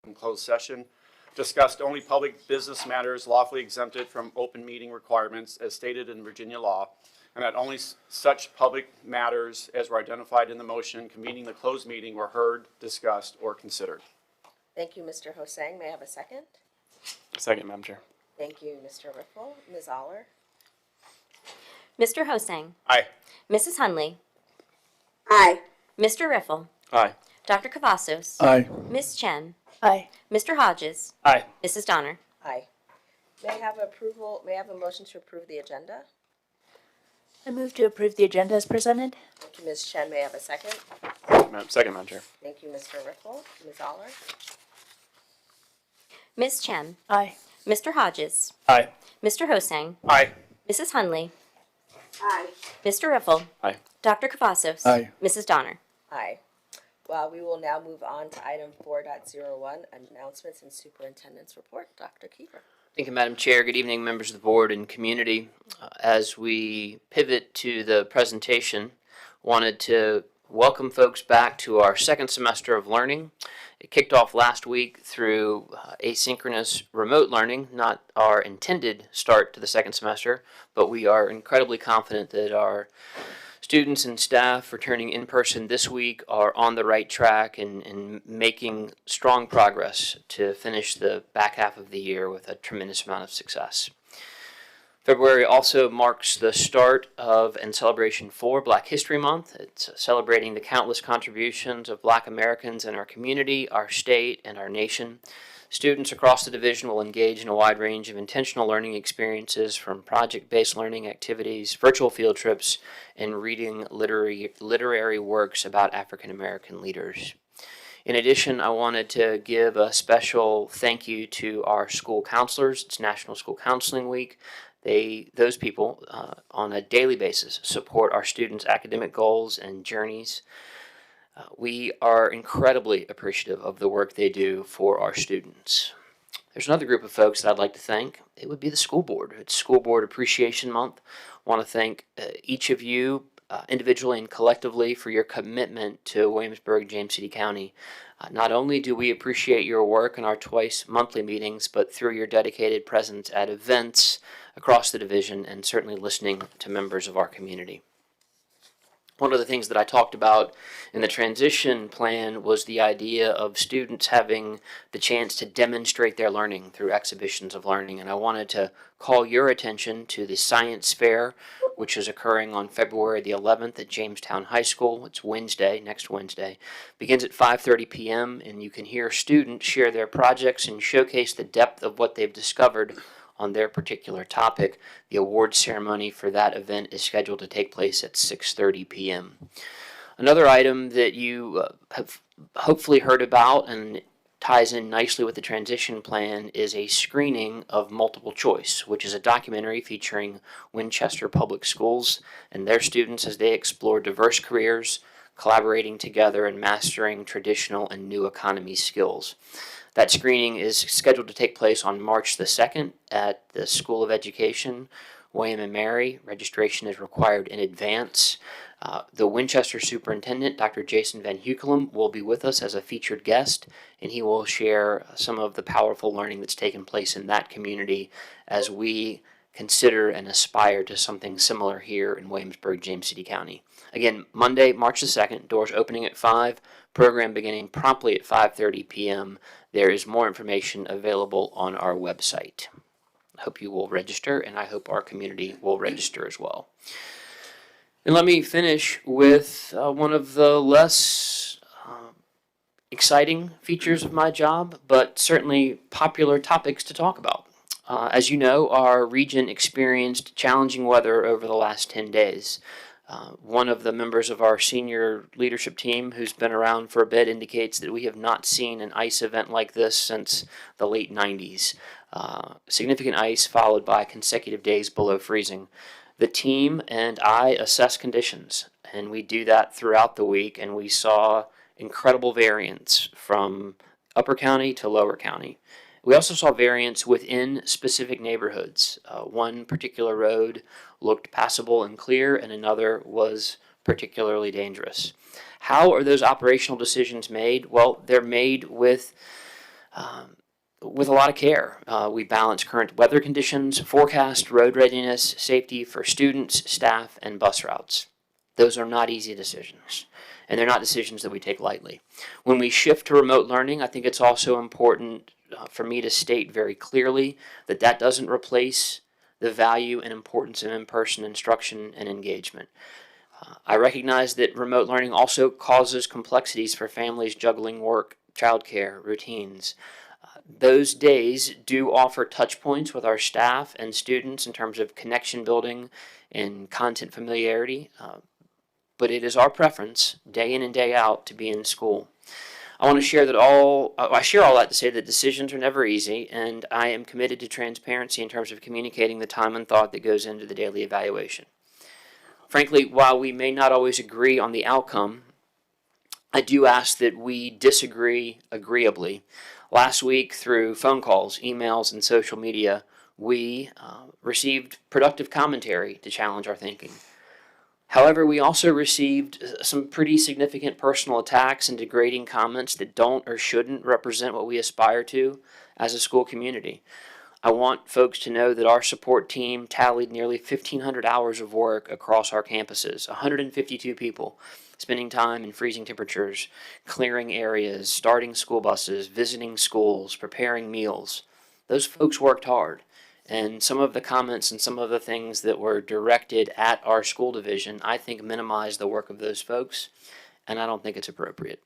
in closed session, discussed only public business matters lawfully exempted from open meeting requirements as stated in Virginia law, and that only such public matters as were identified in the motion convening the closed meeting were heard, discussed, or considered. Thank you, Mr. Hosang. May I have a second? Second, Madam Chair. Thank you, Mr. Riffle. Ms. Aller? Mr. Hosang. Aye. Mrs. Hunley. Aye. Mr. Riffle. Aye. Dr. Cavazos. Aye. Ms. Chen. Aye. Mr. Hodges. Aye. Mrs. Donner. Aye. May I have a motion to approve the agenda? I move to approve the agenda as presented. Thank you, Ms. Chen. May I have a second? Second, Madam Chair. Thank you, Mr. Riffle. Ms. Aller? Ms. Chen. Aye. Mr. Hodges. Aye. Mr. Hosang. Aye. Mrs. Hunley. Aye. Mr. Riffle. Aye. Dr. Cavazos. Aye. Mrs. Donner. Aye. Well, we will now move on to item 4.01, announcements and superintendent's report. Dr. Kiefer. Thank you, Madam Chair. Good evening, members of the board and community. As we pivot to the presentation, wanted to welcome folks back to our second semester of learning. It kicked off last week through asynchronous remote learning, not our intended start to the second semester, but we are incredibly confident that our students and staff returning in person this week are on the right track and making strong progress to finish the back half of the year with a tremendous amount of success. February also marks the start of and celebration for Black History Month. It's celebrating the countless contributions of Black Americans in our community, our state, and our nation. Students across the division will engage in a wide range of intentional learning experiences, from project-based learning activities, virtual field trips, and reading literary works about African American leaders. In addition, I wanted to give a special thank you to our school counselors. It's National School Counseling Week. Those people, on a daily basis, support our students' academic goals and journeys. We are incredibly appreciative of the work they do for our students. There's another group of folks that I'd like to thank. It would be the school board. It's School Board Appreciation Month. I want to thank each of you individually and collectively for your commitment to Williamsburg, James City County. Not only do we appreciate your work in our twice monthly meetings, but through your dedicated presence at events across the division and certainly listening to members of our community. One of the things that I talked about in the transition plan was the idea of students having the chance to demonstrate their learning through exhibitions of learning. And I wanted to call your attention to the Science Fair, which is occurring on February the 11th at Jamestown High School. It's Wednesday, next Wednesday. Begins at 5:30 p.m. and you can hear students share their projects and showcase the depth of what they've discovered on their particular topic. The award ceremony for that event is scheduled to take place at 6:30 p.m. Another item that you have hopefully heard about and ties in nicely with the transition plan is a screening of Multiple Choice, which is a documentary featuring Winchester Public Schools and their students as they explore diverse careers, collaborating together and mastering traditional and new economy skills. That screening is scheduled to take place on March the 2nd at the School of Education, William & Mary. Registration is required in advance. The Winchester Superintendent, Dr. Jason Van Hukelum, will be with us as a featured guest, and he will share some of the powerful learning that's taken place in that community as we consider and aspire to something similar here in Williamsburg, James City County. Again, Monday, March the 2nd, doors opening at 5, program beginning promptly at 5:30 p.m. There is more information available on our website. I hope you will register, and I hope our community will register as well. And let me finish with one of the less exciting features of my job, but certainly popular topics to talk about. As you know, our region experienced challenging weather over the last 10 days. One of the members of our senior leadership team who's been around for a bit indicates that we have not seen an ice event like this since the late 90s. Significant ice followed by consecutive days below freezing. The team and I assess conditions, and we do that throughout the week, and we saw incredible variance from Upper County to Lower County. We also saw variance within specific neighborhoods. One particular road looked passable and clear, and another was particularly dangerous. How are those operational decisions made? Well, they're made with with a lot of care. We balance current weather conditions, forecast, road readiness, safety for students, staff, and bus routes. Those are not easy decisions, and they're not decisions that we take lightly. When we shift to remote learning, I think it's also important for me to state very clearly that that doesn't replace the value and importance of in-person instruction and engagement. I recognize that remote learning also causes complexities for families juggling work, childcare, routines. Those days do offer touch points with our staff and students in terms of connection building and content familiarity, but it is our preference, day in and day out, to be in school. I want to share that I share all that to say that decisions are never easy, and I am committed to transparency in terms of communicating the time and thought that goes into the daily evaluation. Frankly, while we may not always agree on the outcome, I do ask that we disagree agreeably. Last week, through phone calls, emails, and social media, we received productive commentary to challenge our thinking. However, we also received some pretty significant personal attacks and degrading comments that don't or shouldn't represent what we aspire to as a school community. I want folks to know that our support team tallied nearly 1,500 hours of work across our campuses, 152 people spending time in freezing temperatures, clearing areas, starting school buses, visiting schools, preparing meals. Those folks worked hard. And some of the comments and some of the things that were directed at our school division, I think, minimize the work of those folks, and I don't think it's appropriate.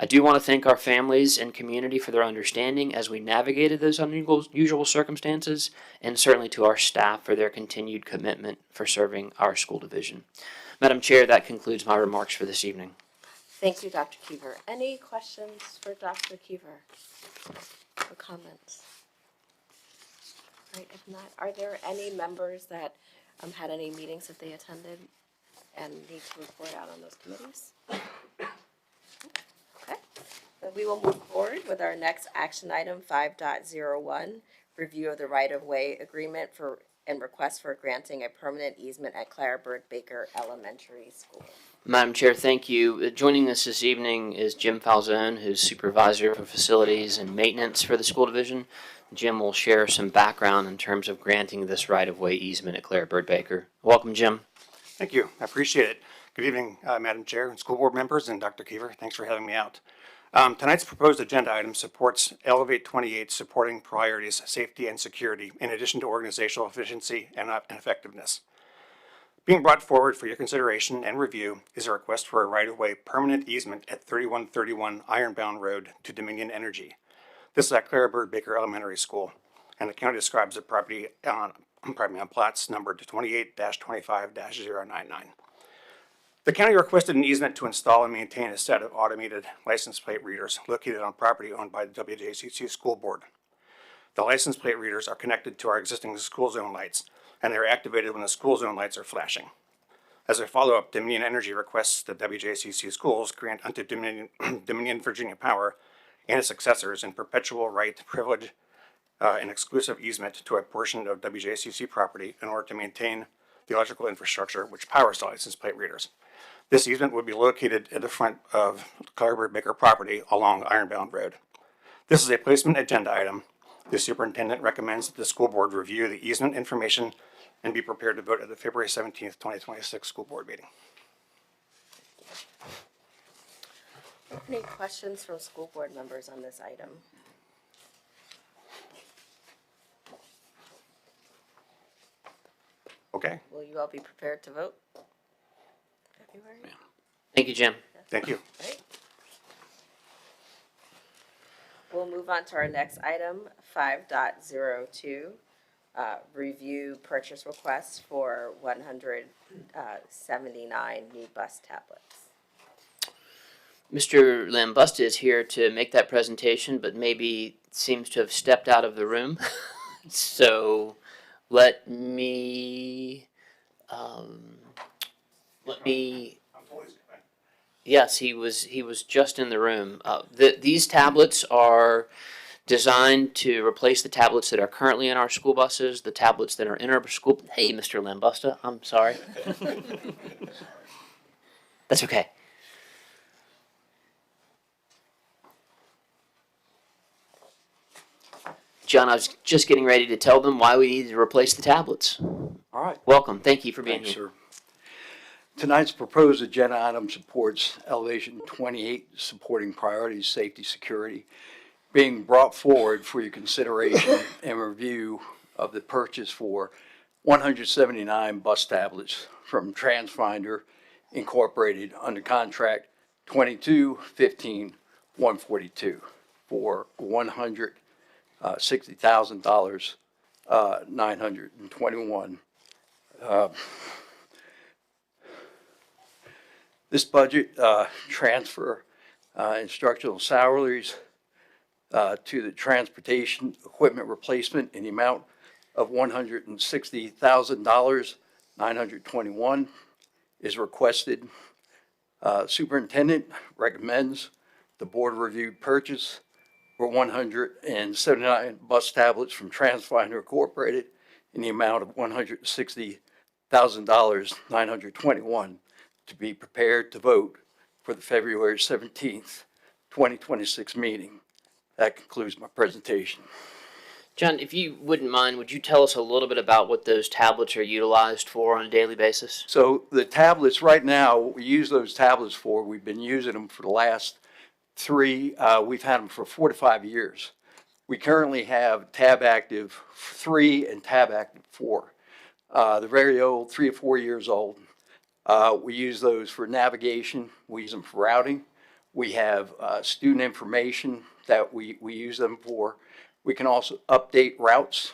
I do want to thank our families and community for their understanding as we navigated those unusual circumstances, and certainly to our staff for their continued commitment for serving our school division. Madam Chair, that concludes my remarks for this evening. Thank you, Dr. Keever. Any questions for Dr. Keever or comments? All right, if not, are there any members that had any meetings that they attended and need to report out on those committees? Okay, then we will move forward with our next action item, 5.01, review of the right-of-way agreement for and request for granting a permanent easement at Clara Bird Baker Elementary School. Madam Chair, thank you. Joining us this evening is Jim Falzone, who's Supervisor for Facilities and Maintenance for the school division. Jim will share some background in terms of granting this right-of-way easement at Clara Bird Baker. Welcome, Jim. Thank you. I appreciate it. Good evening, Madam Chair and school board members, and Dr. Keever. Thanks for having me out. Tonight's proposed agenda item supports Elevate 28 supporting priorities, safety and security, in addition to organizational efficiency and effectiveness. Being brought forward for your consideration and review is a request for a right-of-way permanent easement at 3131 Ironbound Road to Dominion Energy. This is at Clara Bird Baker Elementary School, and the county describes the property on plots numbered 28-25-099. The county requested an easement to install and maintain a set of automated license plate readers located on property owned by the WJCC School Board. The license plate readers are connected to our existing school zone lights, and they are activated when the school zone lights are flashing. As a follow-up, Dominion Energy requests the WJCC schools grant unto Dominion Virginia Power and its successors in perpetual right, privilege, and exclusive easement to a portion of WJCC property in order to maintain the electrical infrastructure which powers the license plate readers. This easement would be located at the front of Clara Bird Baker property along Ironbound Road. This is a placement agenda item. The superintendent recommends that the school board review the easement information and be prepared to vote at the February 17th, 2026 school board meeting. Any questions from school board members on this item? Okay, Will you all be prepared to vote? February? Thank you, Jim. thank you. Right. We'll move on to our next item, 5.02, review purchase requests for 179 new bus tablets. Mr. Lambusta is here to make that presentation, but maybe seems to have stepped out of the room. So let me, yes, he was just in the room. These tablets are designed to replace the tablets that are currently in our school buses, the tablets that are in our school. Hey, Mr. Lambusta, I'm sorry. That's okay. John, I was just getting ready to tell them why we needed to replace the tablets. All right. Welcome. Thank you for being Thanks, here. sir. Tonight's proposed agenda item supports Elevation 28, supporting priorities, safety, security, being brought forward for your consideration and review of the purchase for 179 bus tablets from TransFinder Incorporated under contract 22-15-142 for $160,000, 921. This budget transfer instructional salaries to the transportation equipment replacement in the amount of $160,000, 921 is requested. Superintendent recommends the board review purchase for 179 bus tablets from TransFinder Incorporated in the amount of $160,000, 921 to be prepared to vote for the February 17th, 2026 meeting. That concludes my presentation. John, if you wouldn't mind, would you tell us a little bit about what those tablets are utilized for on a daily basis? So the tablets, right now, what we use those tablets for, we've been using them for the last we've had them for 4 to 5 years. We currently have Tab Active 3 and Tab Active 4. They're very old, 3 or 4 years old. We use those for navigation. We use them for routing. We have student information that we use them for. We can also update routes.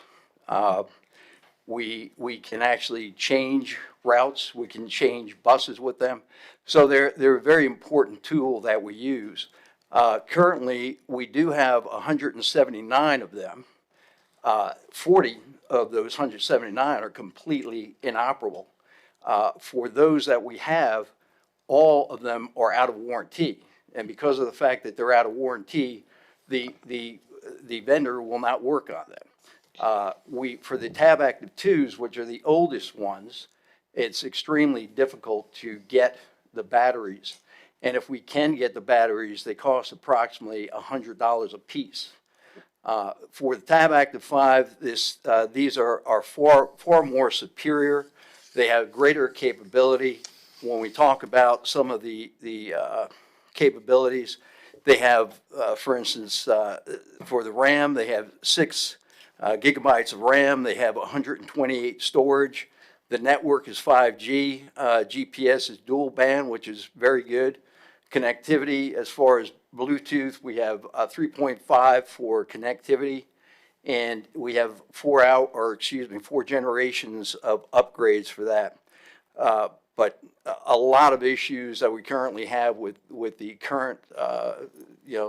We can actually change routes. We can change buses with them. So they're a very important tool that we use. Currently, we do have 179 of them. 40 of those 179 are completely inoperable. For those that we have, all of them are out of warranty. And because of the fact that they're out of warranty, the vendor will not work on them. For the Tab Active 2s, which are the oldest ones, it's extremely difficult to get the batteries. And if we can get the batteries, they cost approximately $100 a piece. For the Tab Active 5, these are far more superior. They have greater capability. When we talk about some of the capabilities, they have, for instance, for the RAM, they have 6 gigabytes of RAM. They have 128 storage. The network is 5G. GPS is dual band, which is very good. Connectivity, as far as Bluetooth, we have 3.5 for connectivity. And we have 4 generations of upgrades for that. But a lot of issues that we currently have with the current,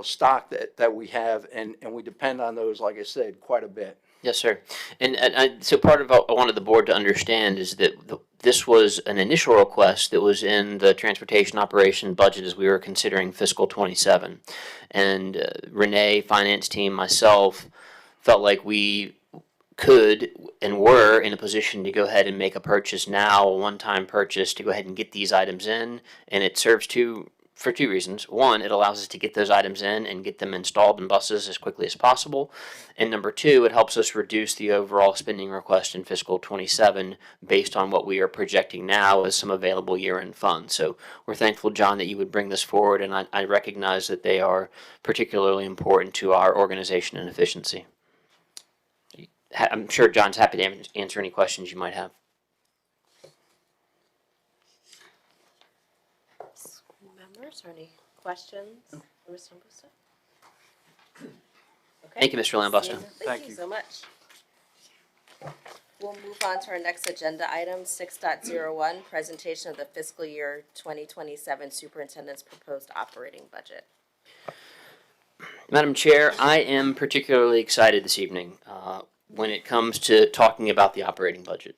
stock that we have, and we depend on those, like I said, quite a bit. Yes, sir. And so part of what I wanted the board to understand is that this was an initial request that was in the transportation operation budget as we were considering fiscal 27. And Renee, finance team, myself, felt like we could and were in a position to go ahead and make a purchase now, a one-time purchase to go ahead and get these items in. And it serves for 2 reasons. One, it allows us to get those items in and get them installed in buses as quickly as possible. And number 2, it helps us reduce the overall spending request in fiscal 27 based on what we are projecting now as some available year-end funds. So we're thankful, John, that you would bring this forward, and I recognize that they are particularly important to our organization and efficiency. I'm sure John's happy to answer any questions you might have. Members, or any questions for Mr. Lambusta? Okay. Thank you, Mr. Lambusta. Thank you so much. We'll move on to our next agenda item, 6.01, presentation of the fiscal year 2027 superintendent's proposed operating budget. Madam Chair, I am particularly excited this evening when it comes to talking about the operating budget.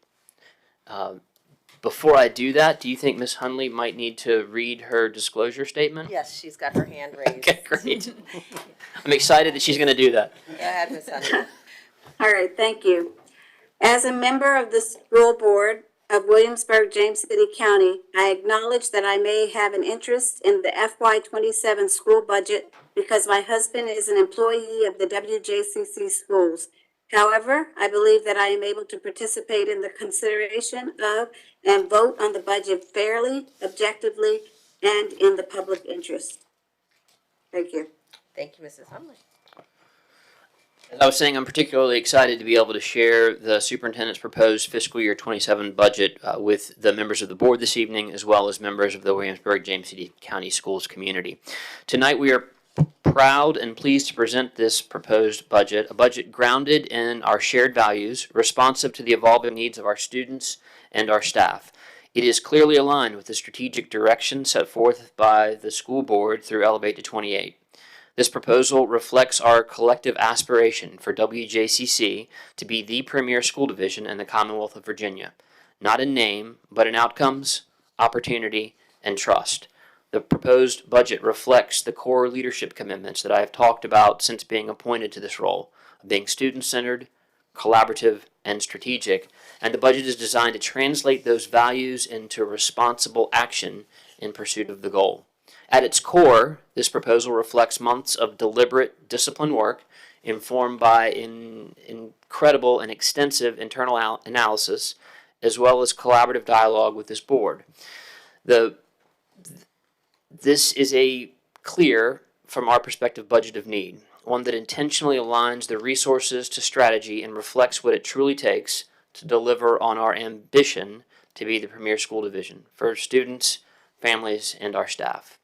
Before I do that, do you think Ms. Hunley might need to read her disclosure statement? Yes, she's got her hand raised. Okay, great. I'm excited that she's going to do that. Go ahead, Ms. Hunter. All right, thank you. As a member of the school board of Williamsburg, James City County, I acknowledge that I may have an interest in the FY27 school budget because my husband is an employee of the WJCC schools However, I believe that I am able to participate in the consideration of and vote on the budget fairly, objectively, and in the public interest. Thank you. Thank you, Mrs. Hunley. As I was saying, I'm particularly excited to be able to share the superintendent's proposed fiscal year 27 budget with the members of the board this evening, as well as members of the Williamsburg-James City County Schools community. Tonight, we are proud and pleased to present this proposed budget, a budget grounded in our shared values, responsive to the evolving needs of our students and our staff. It is clearly aligned with the strategic direction set forth by the school board through Elevate to 28. This proposal reflects our collective aspiration for WJCC to be the premier school division in the Commonwealth of Virginia, not in name, but in outcomes, opportunity, and trust. The proposed budget reflects the core leadership commitments that I have talked about since being appointed to this role, of being student-centered, collaborative, and strategic, and the budget is designed to translate those values into responsible action in pursuit of the goal. At its core, this proposal reflects months of deliberate, disciplined work informed by incredible and extensive internal analysis, as well as collaborative dialogue with this board. This is a clear, from our perspective, budget of need, one that intentionally aligns the resources to strategy and reflects what it truly takes to deliver on our ambition to be the premier school division for students, families, and our staff.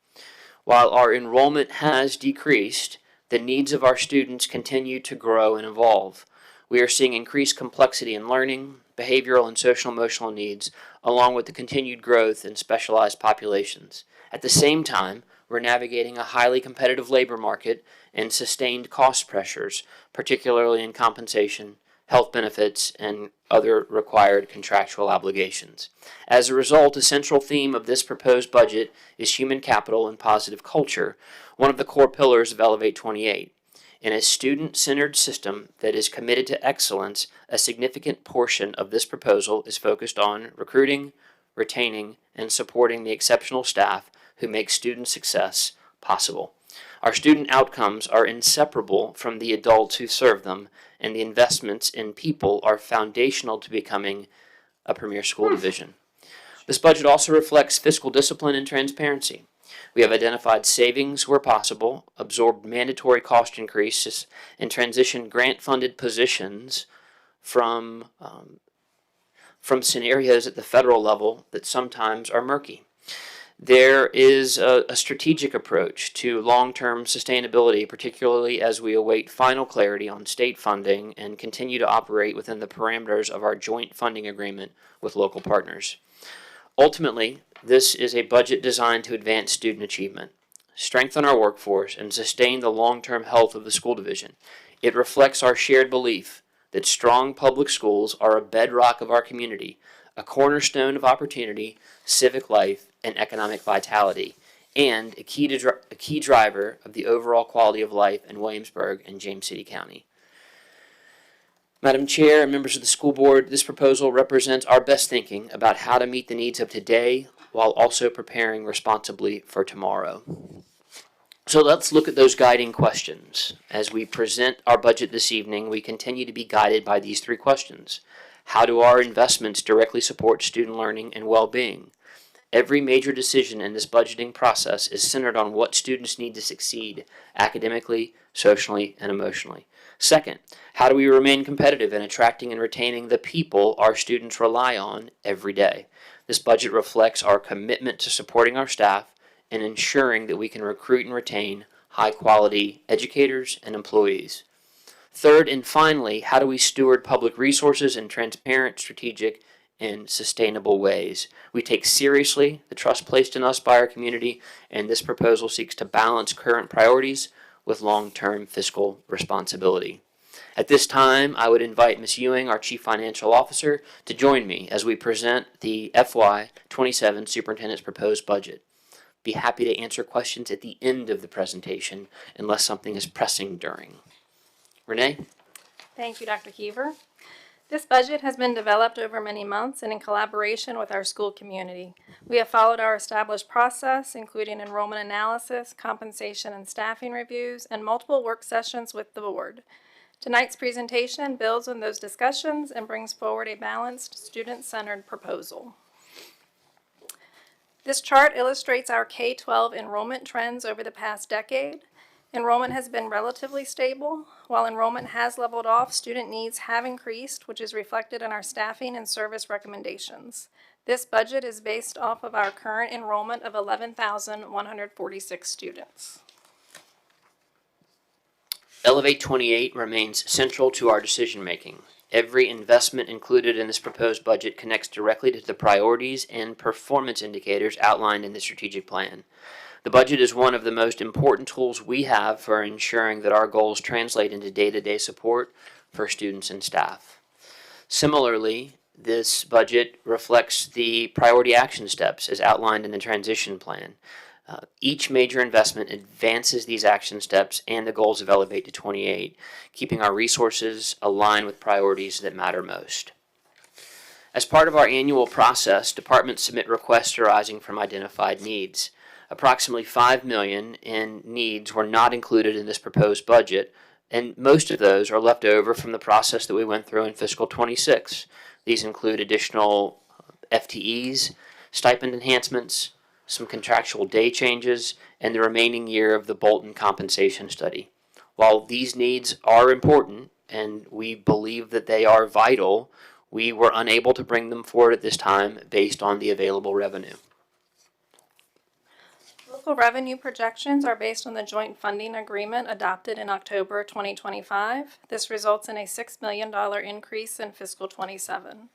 While our enrollment has decreased, the needs of our students continue to grow and evolve. We are seeing increased complexity in learning, behavioral and social emotional needs, along with the continued growth in specialized populations. At the same time, we're navigating a highly competitive labor market and sustained cost pressures, particularly in compensation, health benefits, and other required contractual obligations. As a result, a central theme of this proposed budget is human capital and positive culture, one of the core pillars of Elevate 28. In a student-centered system that is committed to excellence, a significant portion of this proposal is focused on recruiting, retaining, and supporting the exceptional staff who make student success possible. Our student outcomes are inseparable from the adults who serve them, and the investments in people are foundational to becoming a premier school division. This budget also reflects fiscal discipline and transparency. We have identified savings where possible, absorbed mandatory cost increases, and transitioned grant-funded positions from scenarios at the federal level that sometimes are murky. There is a strategic approach to long-term sustainability, particularly as we await final clarity on state funding and continue to operate within the parameters of our joint funding agreement with local partners. Ultimately, this is a budget designed to advance student achievement, strengthen our workforce, and sustain the long-term health of the school division. It reflects our shared belief that strong public schools are a bedrock of our community, a cornerstone of opportunity, civic life, and economic vitality, and a key driver of the overall quality of life in Williamsburg and James City County. Madam Chair and members of the school board, this proposal represents our best thinking about how to meet the needs of today while also preparing responsibly for tomorrow. So let's look at those guiding questions. As we present our budget this evening, we continue to be guided by these three questions. How do our investments directly support student learning and well-being? Every major decision in this budgeting process is centered on what students need to succeed academically, socially, and emotionally. Second, how do we remain competitive in attracting and retaining the people our students rely on every day? This budget reflects our commitment to supporting our staff and ensuring that we can recruit and retain high-quality educators and employees. Third, and finally, how do we steward public resources in transparent, strategic, and sustainable ways? We take seriously the trust placed in us by our community, and this proposal seeks to balance current priorities with long-term fiscal responsibility. At this time, I would invite Ms. Ewing, our Chief Financial Officer, to join me as we present the FY27 Superintendent's proposed budget. Be happy to answer questions at the end of the presentation unless something is pressing during. Renee? Thank you, Dr. Kiever. This budget has been developed over many months and in collaboration with our school community. We have followed our established process, including enrollment analysis, compensation and staffing reviews, and multiple work sessions with the board. Tonight's presentation builds on those discussions and brings forward a balanced, student-centered proposal. This chart illustrates our K-12 enrollment trends over the past decade. Enrollment has been relatively stable. While enrollment has leveled off, student needs have increased, which is reflected in our staffing and service recommendations. This budget is based off of our current enrollment of 11,146 students. Elevate 28 remains central to our decision-making. Every investment included in this proposed budget connects directly to the priorities and performance indicators outlined in the strategic plan. The budget is one of the most important tools we have for ensuring that our goals translate into day-to-day support for students and staff. Similarly, this budget reflects the priority action steps as outlined in the transition plan. Each major investment advances these action steps and the goals of Elevate to 28, keeping our resources aligned with priorities that matter most. As part of our annual process, departments submit requests arising from identified needs. Approximately $5 million in needs were not included in this proposed budget, and most of those are left over from the process that we went through in fiscal 26. These include additional FTEs, stipend enhancements, some contractual day changes, and the remaining year of the Bolton compensation study. While these needs are important, and we believe that they are vital, we were unable to bring them forward at this time based on the available revenue. Local revenue projections are based on the joint funding agreement adopted in October 2025. This results in a $6 million increase in fiscal 27.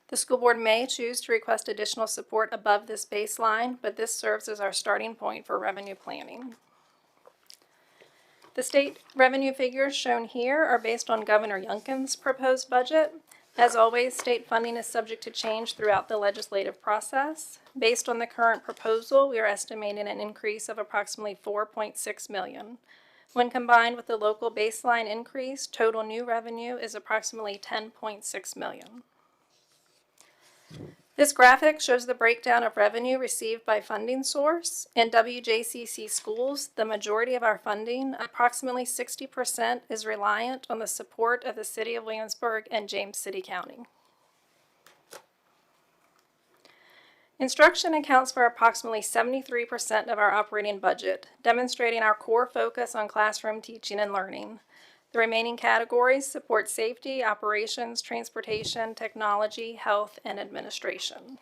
The school board may choose to request additional support above this baseline, but this serves as our starting point for revenue planning. The state revenue figures shown here are based on Governor Youngkin's proposed budget. As always, state funding is subject to change throughout the legislative process. Based on the current proposal, we are estimating an increase of approximately $4.6 million. When combined with the local baseline increase, total new revenue is approximately $10.6 million. This graphic shows the breakdown of revenue received by funding source. In WJCC schools, the majority of our funding, approximately 60%, is reliant on the support of the City of Williamsburg and James City County. Instruction accounts for approximately 73% of our operating budget, demonstrating our core focus on classroom teaching and learning. The remaining categories support safety, operations, transportation, technology, health, and administration.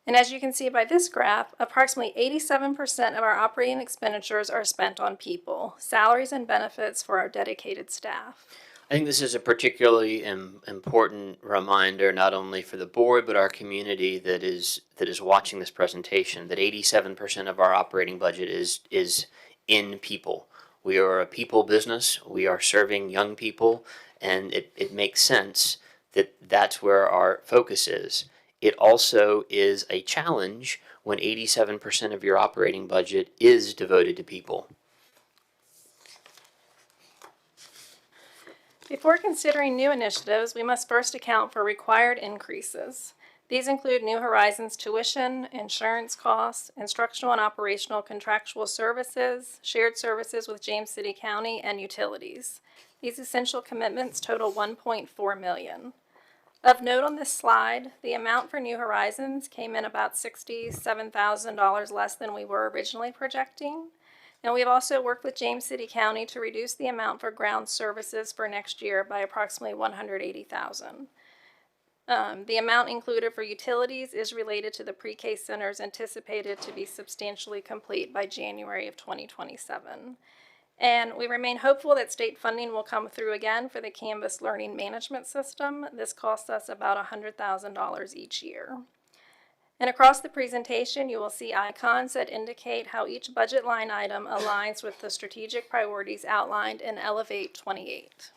And as you can see by this graph, approximately 87% of our operating expenditures are spent on people, salaries and benefits for our dedicated staff. I think this is a particularly important reminder, not only for the board, but our community that is watching this presentation, that 87% of our operating budget is in people. We are a people business. We are serving young people, and it makes sense that that's where our focus is. It also is a challenge when 87% of your operating budget is devoted to people. Before considering new initiatives, we must first account for required increases. These include New Horizons tuition, insurance costs, instructional and operational contractual services, shared services with James City County, and utilities. These essential commitments total $1.4 million. Of note on this slide, the amount for New Horizons came in about $67,000 less than we were originally projecting. And we've also worked with James City County to reduce the amount for ground services for next year by approximately $180,000. The amount included for utilities is related to the pre-K centers anticipated to be substantially complete by January of 2027. And we remain hopeful that state funding will come through again for the Canvas Learning Management System. This costs us about $100,000 each year. And across the presentation, you will see icons that indicate how each budget line item aligns with the strategic priorities outlined in Elevate 28.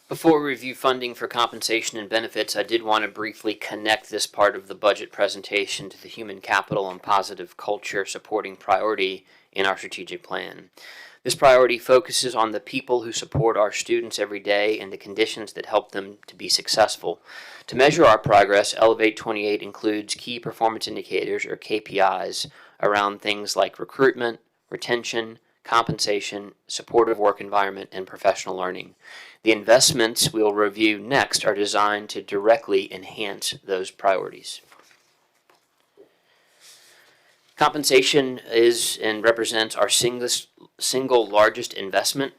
Before we review funding for compensation and benefits, I did want to briefly connect this part of the budget presentation to the human capital and positive culture supporting priority in our strategic plan. This priority focuses on the people who support our students every day and the conditions that help them to be successful. To measure our progress, Elevate 28 includes key performance indicators, or KPIs, around things like recruitment, retention, compensation, supportive work environment, and professional learning. The investments we'll review next are designed to directly enhance those priorities. Compensation is and represents our single largest investment.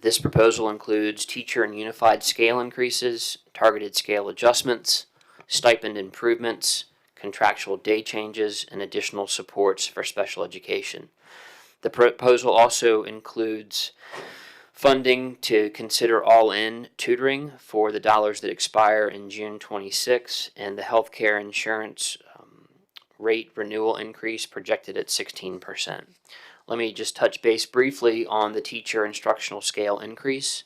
This proposal includes teacher and unified scale increases, targeted scale adjustments, stipend improvements, contractual day changes, and additional supports for special education. The proposal also includes funding to consider all-in tutoring for the dollars that expire in June 26, and the healthcare insurance rate renewal increase projected at 16%. Let me just touch base briefly on the teacher instructional scale increase.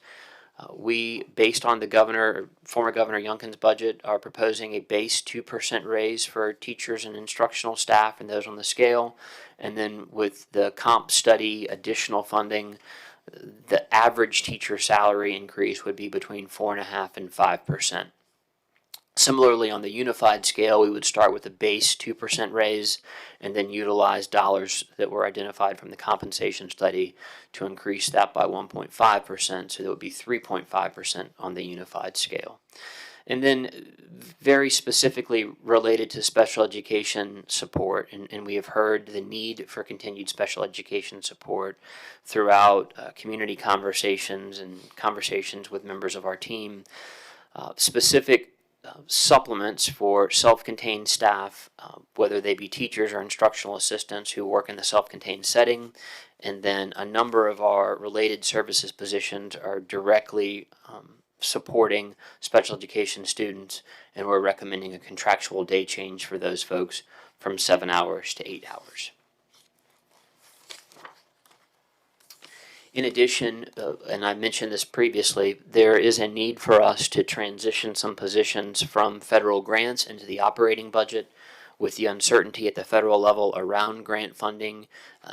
We, based on the former Governor Youngkin's budget, are proposing a base 2% raise for teachers and instructional staff and those on the scale. And then with the comp study additional funding, the average teacher salary increase would be between 4.5% and 5%. Similarly, on the unified scale, we would start with a base 2% raise and then utilize dollars that were identified from the compensation study to increase that by 1.5%, so that would be 3.5% on the unified scale. And then very specifically related to special education support, and we have heard the need for continued special education support throughout community conversations and conversations with members of our team. Specific supplements for self-contained staff, whether they be teachers or instructional assistants who work in the self-contained setting, and then a number of our related services positions are directly supporting special education students, and we're recommending a contractual day change for those folks from 7 hours to 8 hours. In addition, and I mentioned this previously, there is a need for us to transition some positions from federal grants into the operating budget. With the uncertainty at the federal level around grant funding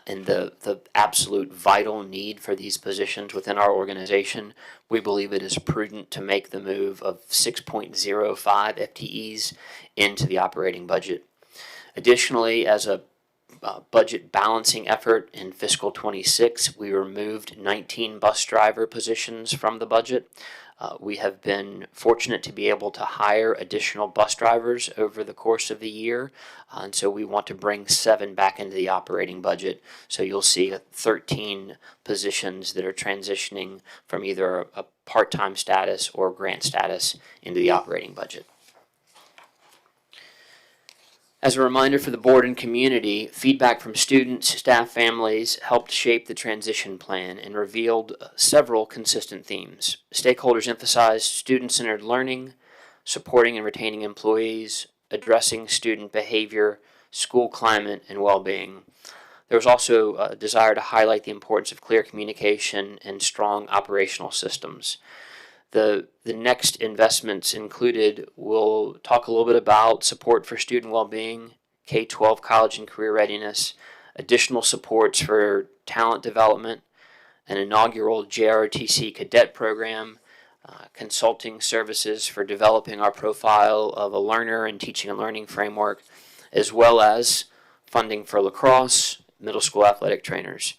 and the absolute vital need for these positions within our organization, we believe it is prudent to make the move of 6.05 FTEs into the operating budget. Additionally, as a budget balancing effort in fiscal 26, we removed 19 bus driver positions from the budget. We have been fortunate to be able to hire additional bus drivers over the course of the year, and so we want to bring 7 back into the operating budget. So you'll see 13 positions that are transitioning from either a part-time status or grant status into the operating budget. As a reminder for the board and community, feedback from students, staff, families helped shape the transition plan and revealed several consistent themes. Stakeholders emphasized student-centered learning, supporting and retaining employees, addressing student behavior, school climate, and well-being. There was also a desire to highlight the importance of clear communication and strong operational systems. The next investments included, we'll talk a little bit about support for student well-being, K-12 college and career readiness, additional supports for talent development, an inaugural JROTC cadet program, consulting services for developing our profile of a learner and teaching and learning framework, as well as funding for lacrosse, middle school athletic trainers.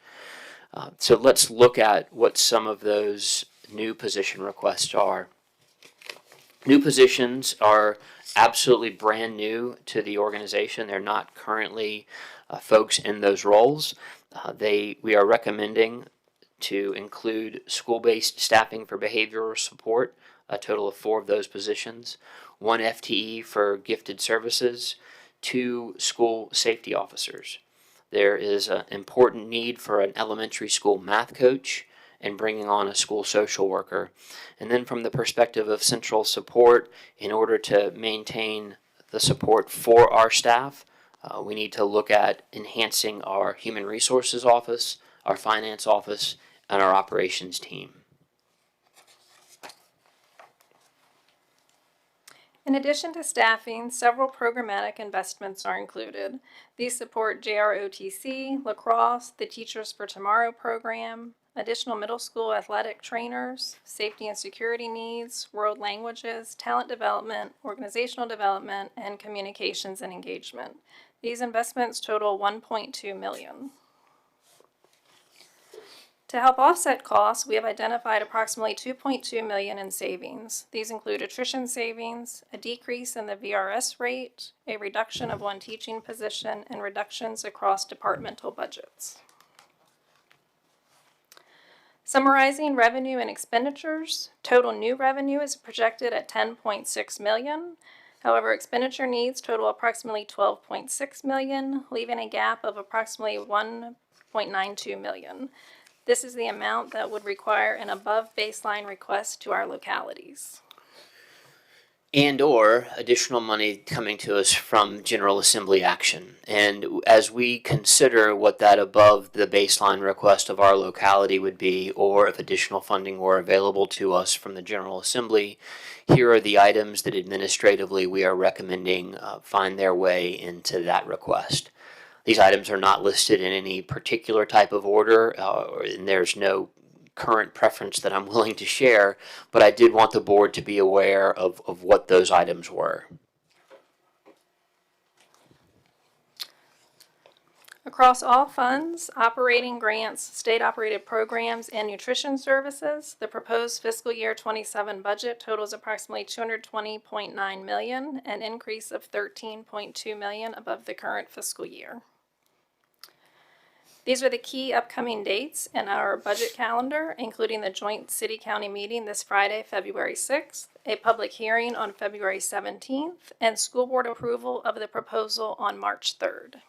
So let's look at what some of those new position requests are. New positions are absolutely brand new to the organization. They're not currently folks in those roles. We are recommending to include school-based staffing for behavioral support, a total of 4 of those positions, 1 FTE for gifted services, 2 school safety officers. There is an important need for an elementary school math coach and bringing on a school social worker. And then from the perspective of central support, in order to maintain the support for our staff, we need to look at enhancing our human resources office, our finance office, and our operations team. In addition to staffing, several programmatic investments are included. These support JROTC, lacrosse, the Teachers for Tomorrow program, additional middle school athletic trainers, safety and security needs, world languages, talent development, organizational development, and communications and engagement. These investments total $1.2 million. To help offset costs, we have identified approximately $2.2 million in savings. These include attrition savings, a decrease in the VRS rate, a reduction of one teaching position, and reductions across departmental budgets. Summarizing revenue and expenditures, total new revenue is projected at $10.6 million. However, expenditure needs total approximately $12.6 million, leaving a gap of approximately $1.92 million. This is the amount that would require an above baseline request to our localities. And or additional money coming to us from General Assembly action. And as we consider what that above the baseline request of our locality would be, or if additional funding were available to us from the General Assembly, here are the items that administratively we are recommending find their way into that request. These items are not listed in any particular type of order, and there's no current preference that I'm willing to share, but I did want the board to be aware of what those items were. Across all funds, operating grants, state-operated programs, and nutrition services, the proposed fiscal year 27 budget totals approximately $220.9 million, an increase of $13.2 million above the current fiscal year. These are the key upcoming dates in our budget calendar, including the joint city-county meeting this Friday, February 6th, a public hearing on February 17th, and school board approval of the proposal on March 3rd.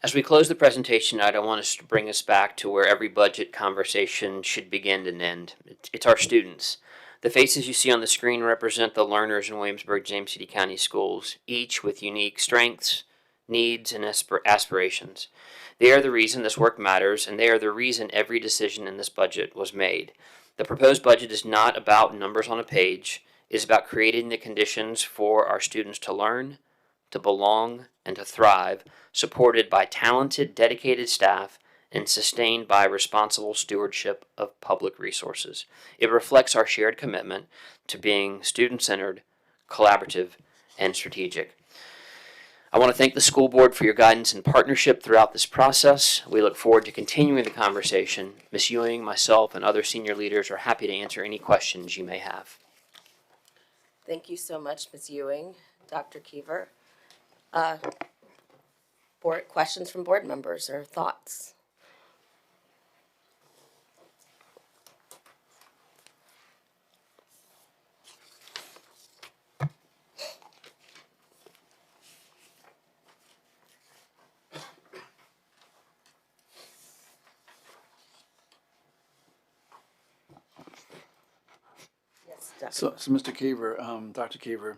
As we close the presentation tonight, I want us to bring us back to where every budget conversation should begin and end. It's our students. The faces you see on the screen represent the learners in Williamsburg-James City County Schools, each with unique strengths, needs, and aspirations. They are the reason this work matters, and they are the reason every decision in this budget was made. The proposed budget is not about numbers on a page. It is about creating the conditions for our students to learn, to belong, and to thrive, supported by talented, dedicated staff and sustained by responsible stewardship of public resources. It reflects our shared commitment to being student-centered, collaborative, and strategic. I want to thank the school board for your guidance and partnership throughout this process. We look forward to continuing the conversation. Ms. Ewing, myself, and other senior leaders are happy to answer any questions you may have. Thank you so much, Ms. Ewing, Dr. Keever. Questions from board members or thoughts? So Mr. Keever, Dr. Keever,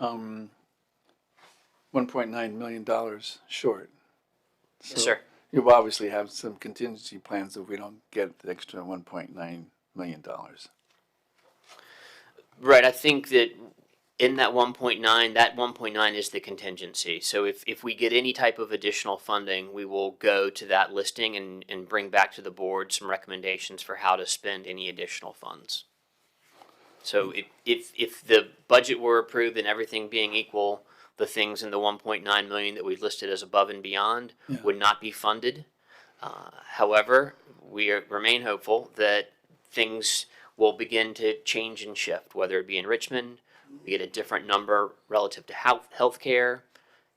$1.9 million short. Yes, sir. You obviously have some contingency plans if we don't get the extra $1.9 million. Right, I think that in that 1.9, that 1.9 is the contingency. So if we get any type of additional funding, we will go to that listing and bring back to the board some recommendations for how to spend any additional funds. So if the budget were approved and everything being equal, the things in the 1.9 million that we've listed as above and beyond would not be funded. However, we remain hopeful that things will begin to change and shift, whether it be in Richmond, we get a different number relative to health care,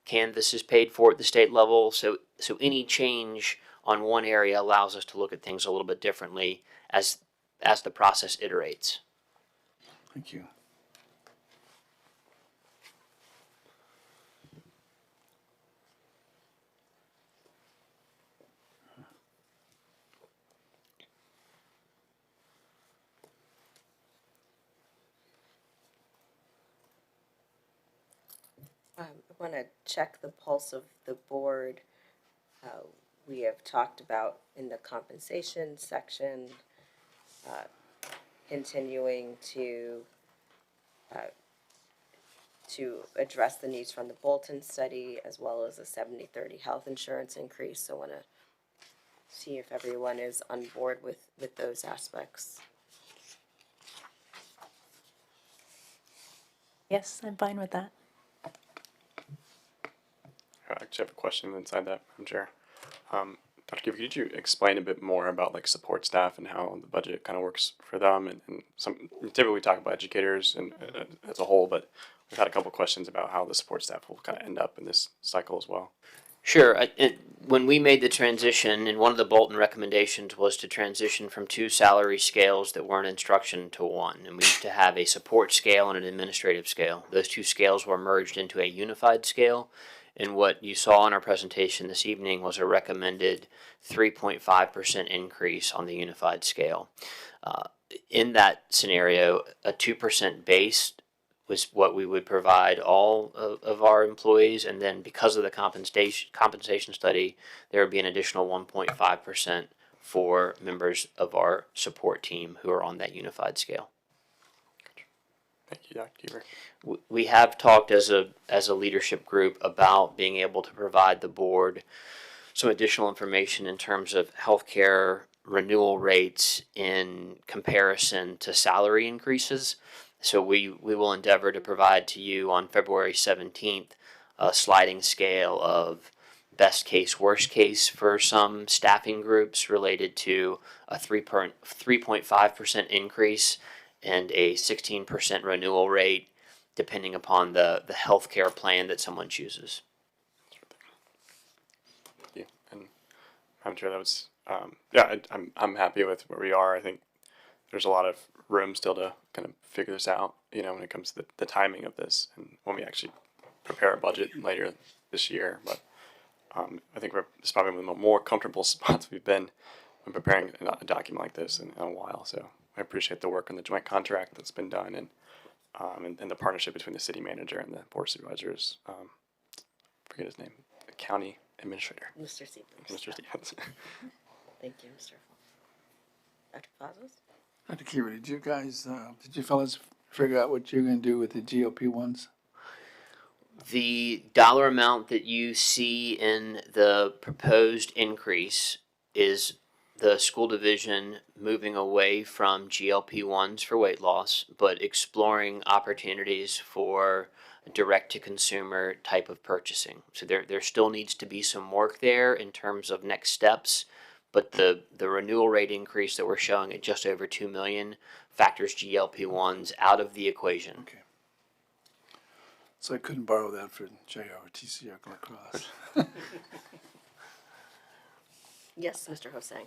Canvas is paid for at the state level, so any change on one area allows us to look at things a little bit differently as the process iterates. Thank you. I want to check the pulse of the board. We have talked about in the compensation section, continuing to address the needs from the Bolton study as well as a 70-30 health insurance increase. So I want to see if everyone is on board with those aspects. Yes, I'm fine with that. I actually have a question inside that, Madam Chair. Dr. Kiva, could you explain a bit more about like support staff and how the budget kind of works for them? And some typically we talk about educators and as a whole, but we've had a couple questions about how the support staff will kind of end up in this cycle as well. Sure. When we made the transition, and one of the Bolton recommendations was to transition from 2 salary scales that weren't instruction to 1. And we used to have a support scale and an administrative scale. Those 2 scales were merged into a unified scale. And what you saw in our presentation this evening was a recommended 3.5% increase on the unified scale. In that scenario, a 2% base was what we would provide all of our employees, and then because of the compensation study, there would be an additional 1.5% for members of our support team who are on that unified scale. Thank you, Dr. Kiva. We have talked as a leadership group about being able to provide the board some additional information in terms of healthcare renewal rates in comparison to salary increases. So we will endeavor to provide to you on February 17th a sliding scale of best case, worst case for some staffing groups related to a 3.5% increase and a 16% renewal rate depending upon the healthcare plan that someone chooses. Thank you. And I'm sure that was, yeah, I'm happy with where we are. I think there's a lot of room still to kind of figure this out, you know, when it comes to the timing of this and when we actually prepare a budget later this year. But I think it's probably one of the more comfortable spots we've been when preparing a document like this in a while. So I appreciate the work on the joint contract that's been done and the partnership between the city manager and the board of supervisors. Forget his name, the county administrator. Mr. Stevens. Mr. Stevens. Thank you, Mr. Dr. Pazos? Dr. Kiva, did you fellas figure out what you're gonna do with the GLP ones? The dollar amount that you see in the proposed increase is the school division moving away from GLP-1s for weight loss, but exploring opportunities for direct-to-consumer type of purchasing. So there still needs to be some work there in terms of next steps, but the renewal rate increase that we're showing at just over 2 million factors GLP-1s out of the equation. Okay. So I couldn't borrow that for JROTC or lacrosse. Yes, Mr. Hosang.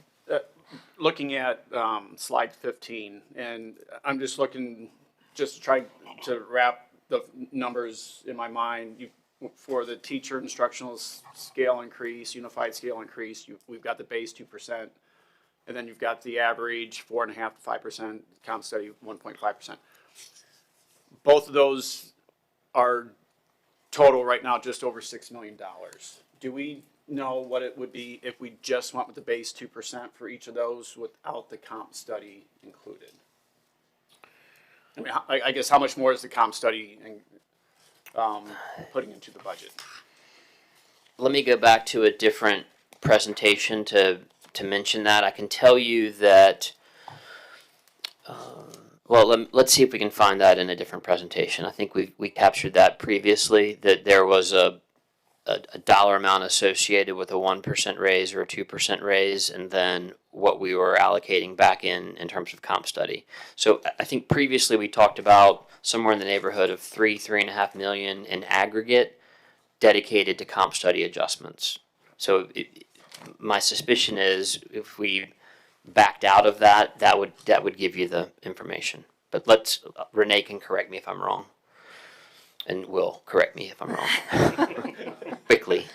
Looking at slide 15, and I'm just looking, just to try to wrap the numbers in my mind. For the teacher instructional scale increase, unified scale increase, we've got the base 2%, and then you've got the average 4.5% to 5%, comp study 1.5%. Both of those are total right now just over $6 million. Do we know what it would be if we just went with the base 2% for each of those without the comp study included? I mean, I guess how much more is the comp study putting into the budget? Let me go back to a different presentation to mention that. I can tell you that, well, let's see if we can find that in a different presentation. I think we captured that previously, that there was a dollar amount associated with a 1% raise or a 2% raise, and then what we were allocating back in terms of comp study. So I think previously we talked about somewhere in the neighborhood of 3.5 million in aggregate dedicated to comp study adjustments. So my suspicion is if we backed out of that, that would give you the information. But Renee can correct me if I'm wrong, and will correct me if I'm wrong. Quickly.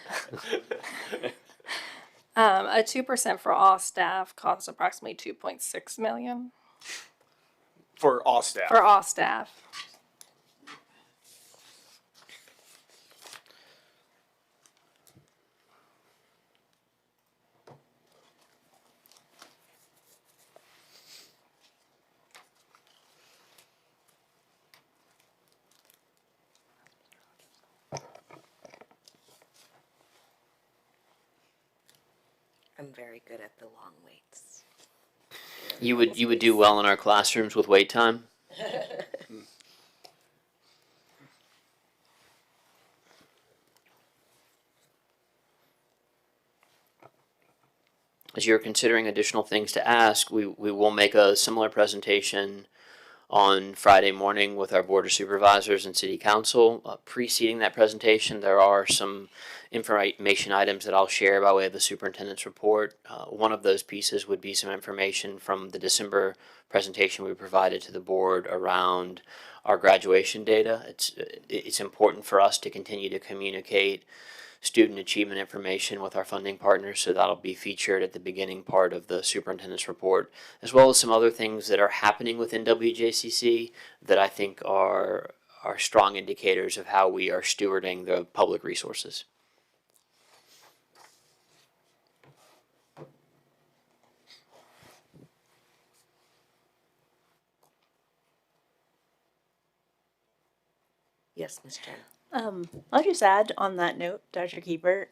A 2% for all staff costs approximately 2.6 million. For all staff? For all staff. I'm very good at the long waits. You would do well in our classrooms with wait time. as you're considering additional things to ask, we will make a similar presentation on Friday morning with our Board of Supervisors and City Council. Preceding that presentation, there are some information items that I'll share by way of the Superintendent's report. One of those pieces would be some information from the December presentation we provided to the board around our graduation data. It's important for us to continue to communicate student achievement information with our funding partners, so that'll be featured at the beginning part of the superintendent's report, as well as some other things that are happening within WJCC that I think are strong indicators of how we are stewarding the public resources. Yes, Ms. Jen. I'll just add on that note, Dr. Keeper,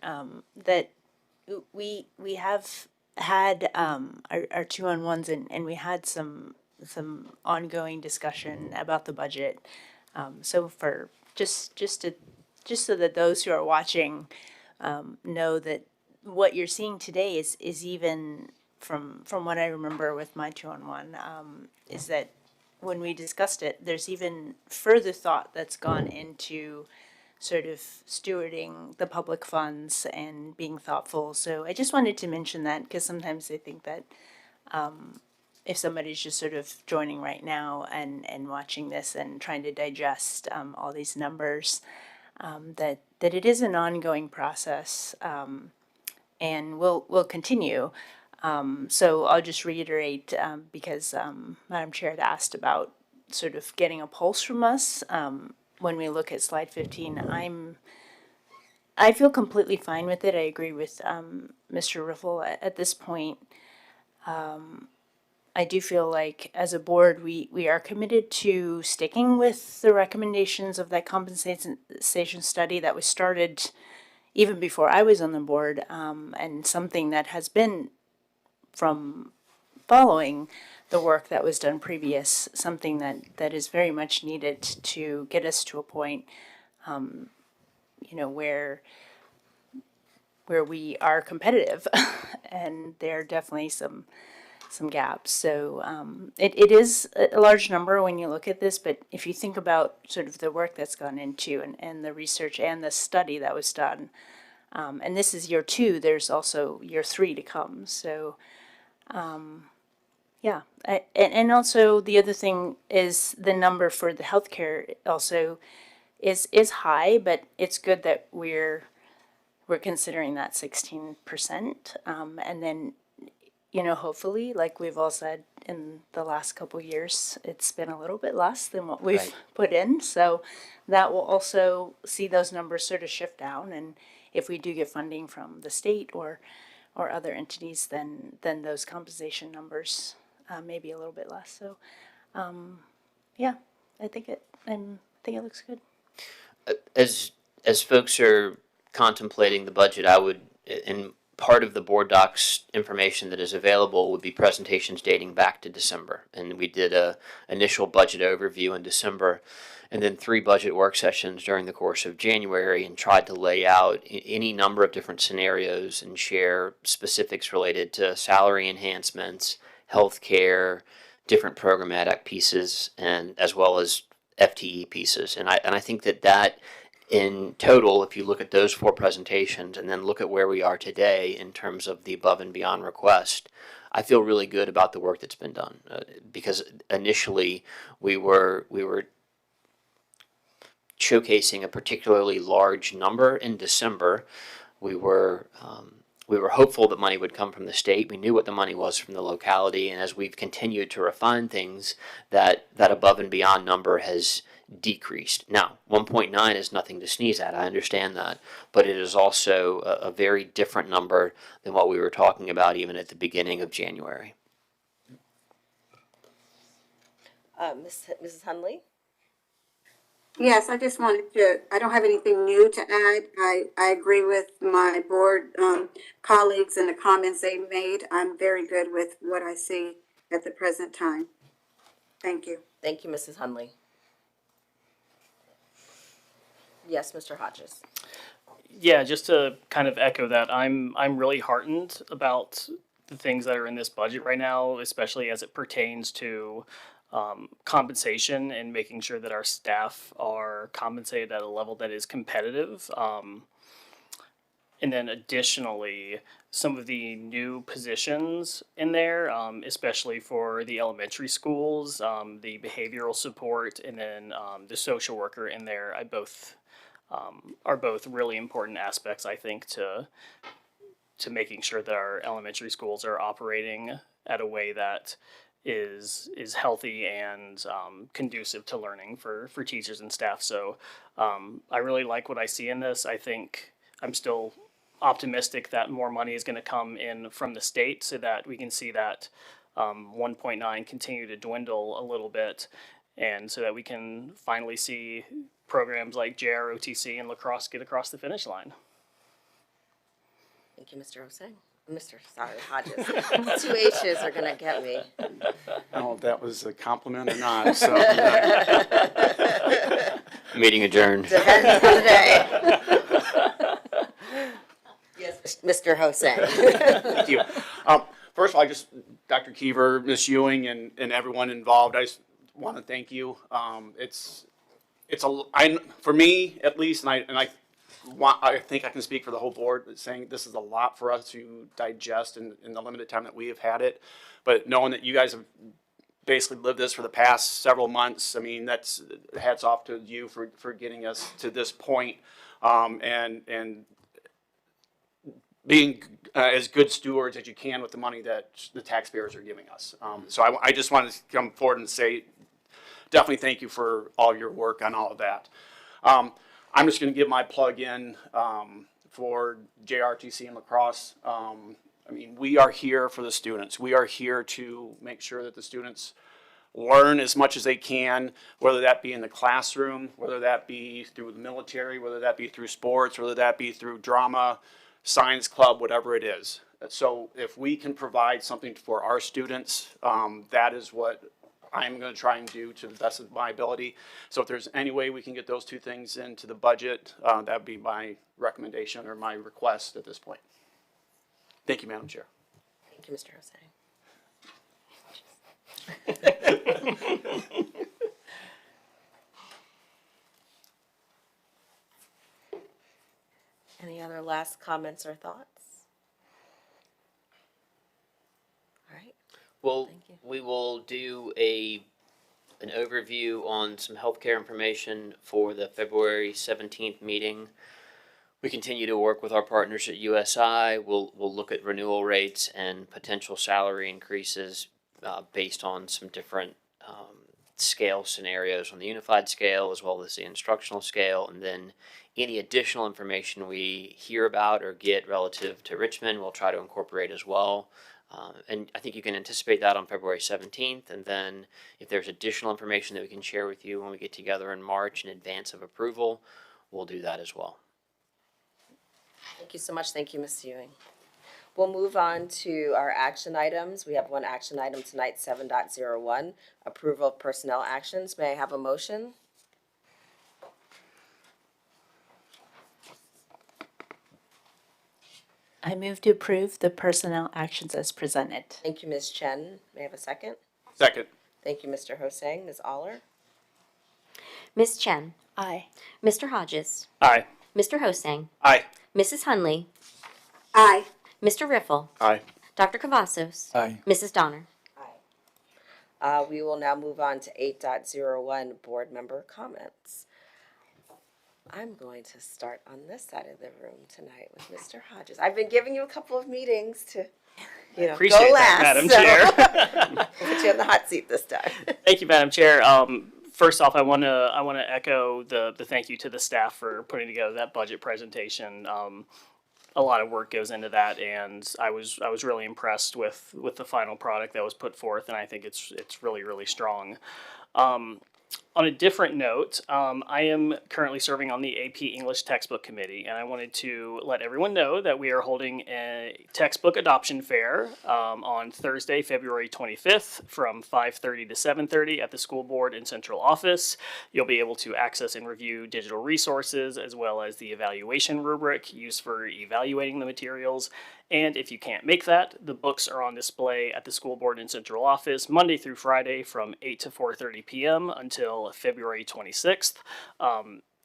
that we have had our 2-on-1s and we had some ongoing discussion about the budget. So for just so that those who are watching know that what you're seeing today is even from what I remember with my 2-on-1, is that when we discussed it, there's even further thought that's gone into sort of stewarding the public funds and being thoughtful. So I just wanted to mention that because sometimes I think that if somebody's just sort of joining right now and watching this and trying to digest all these numbers, that it is an ongoing process and will continue. So I'll just reiterate, because Madam Chair had asked about sort of getting a pulse from us. When we look at slide 15, I feel completely fine with it. I agree with Mr. Riffle at this point. I do feel like as a board, we are committed to sticking with the recommendations of that compensation study that was started even before I was on the board, and something that has been from following the work that was done previous, something that is very much needed to get us to a point, where we are competitive, and there are definitely some gaps. So it is a large number when you look at this, but if you think about sort of the work that's gone into and the research and the study that was done, and this is year 2, there's also year 3 to come. So yeah, and also the other thing is the number for the healthcare also is high, but it's good that we're considering that 16%, and then hopefully, like we've all said in the last couple of years, it's been a little bit less than what we've put in, so that will also see those numbers sort of shift down, and if we do get funding from the state or other entities, then those compensation numbers may be a little bit less. So, yeah, I think it looks good. As folks are contemplating the budget, I would, and part of the board docs information that is available would be presentations dating back to December, and we did a initial budget overview in December, and then 3 budget work sessions during the course of January, and tried to lay out any number of different scenarios and share specifics related to salary enhancements, healthcare, different programmatic pieces, and as well as FTE pieces. And I think that in total, if you look at those 4 presentations and then look at where we are today in terms of the above and beyond request, I feel really good about the work that's been done, because initially we were showcasing a particularly large number in December. We were hopeful that money would come from the state. We knew what the money was from the locality, and as we've continued to refine things, that above and beyond number has decreased. Now, 1.9 is nothing to sneeze at, I understand that, but it is also a very different number than what we were talking about even at the beginning of January. Mrs. Hunley? Yes, I just wanted to, I don't have anything new to add. I agree with my board colleagues and the comments they made. I'm very good with what I see at the present time. Thank you. Thank you, Mrs. Hunley. Yes, Mr. Hodges. Yeah, just to kind of echo that, I'm really heartened about the things that are in this budget right now, especially as it pertains to compensation and making sure that our staff are compensated at a level that is competitive. And then additionally, some of the new positions in there, especially for the elementary schools, the behavioral support, and then the social worker in there, are both really important aspects, I think, to making sure that our elementary schools are operating at a way that is healthy and conducive to learning for teachers and staff. So I really like what I see in this. I think I'm still optimistic that more money is going to come in from the state so that we can see that 1.9 continue to dwindle a little bit, and so that we can finally see programs like JROTC and lacrosse get across the finish line. Thank you, Mr. Hosang. Hodges. Two H's are gonna get me. I don't know if that was a compliment or not, so. Meeting adjourned. Depends on the day. Yes, Mr. Hosang. Thank you. First of all, Dr. Kiever, Ms. Ewing, and everyone involved, I just want to thank you. For me at least, and I think I can speak for the whole board, saying this is a lot for us to digest in the limited time that we have had it. But knowing that you guys have basically lived this for the past several months, I mean, that's hats off to you for getting us to this point, and being as good stewards as you can with the money that the taxpayers are giving us. So I just wanted to come forward and say, definitely thank you for all of your work on all of that. I'm just going to give my plug in for JRTC and lacrosse. I mean, we are here for the students. We are here to make sure that the students learn as much as they can, whether that be in the classroom, whether that be through the military, whether that be through sports, whether that be through drama, science club, whatever it is. So if we can provide something for our students, that is what I'm going to try and do to the best of my ability. So if there's any way we can get those two things into the budget, that would be my recommendation or my request at this point. Thank you, Madam Chair. Thank you, Mr. Hosang. Any other last comments or thoughts? All right. Well, Thank you. we will do an overview on some healthcare information for the February 17th meeting. We continue to work with our partners at USI. We'll look at renewal rates and potential salary increases based on some different scale scenarios on the unified scale as well as the instructional scale, and then any additional information we hear about or get relative to Richmond we'll try to incorporate as well. And I think you can anticipate that on February 17th, and then if there's additional information that we can share with you when we get together in March in advance of approval, we'll do that as well. Thank you so much. Thank you, Ms. Ewing. We'll move on to our action items. We have one action item tonight, 7.01, approval of personnel actions. May I have a motion? I move to approve the personnel actions as presented. Thank you, Ms. Chen. May I have a second? Second. Thank you, Mr. Hosang. Ms. Aller? Ms. Chen, Aye. Mr. Hodges, Aye. Mr. Hosang, Aye. Mrs. Hunley, Aye. Mr. Riffle, Aye. Dr. Cavazos, Aye. Mrs. Donner. We will now move on to 8.01, board member comments. I'm going to start on this side of the room tonight with Mr. Hodges. I've been giving you a couple of meetings to, Appreciate go that, last. Madam Chair. We'll put you in the hot seat this time. Thank you, Madam Chair. First off, I want to echo the thank you to the staff for putting together that budget presentation. A lot of work goes into that, and I was really impressed with the final product that was put forth, and I think it's really, really strong. On a different note, I am currently serving on the AP English Textbook Committee, and I wanted to let everyone know that we are holding a textbook adoption fair on Thursday, February 25th from 5:30 to 7:30 at the school board and central office. You'll be able to access and review digital resources as well as the evaluation rubric used for evaluating the materials. And if you can't make that, the books are on display at the school board and central office Monday through Friday from 8 to 4:30 p.m. until February 26th.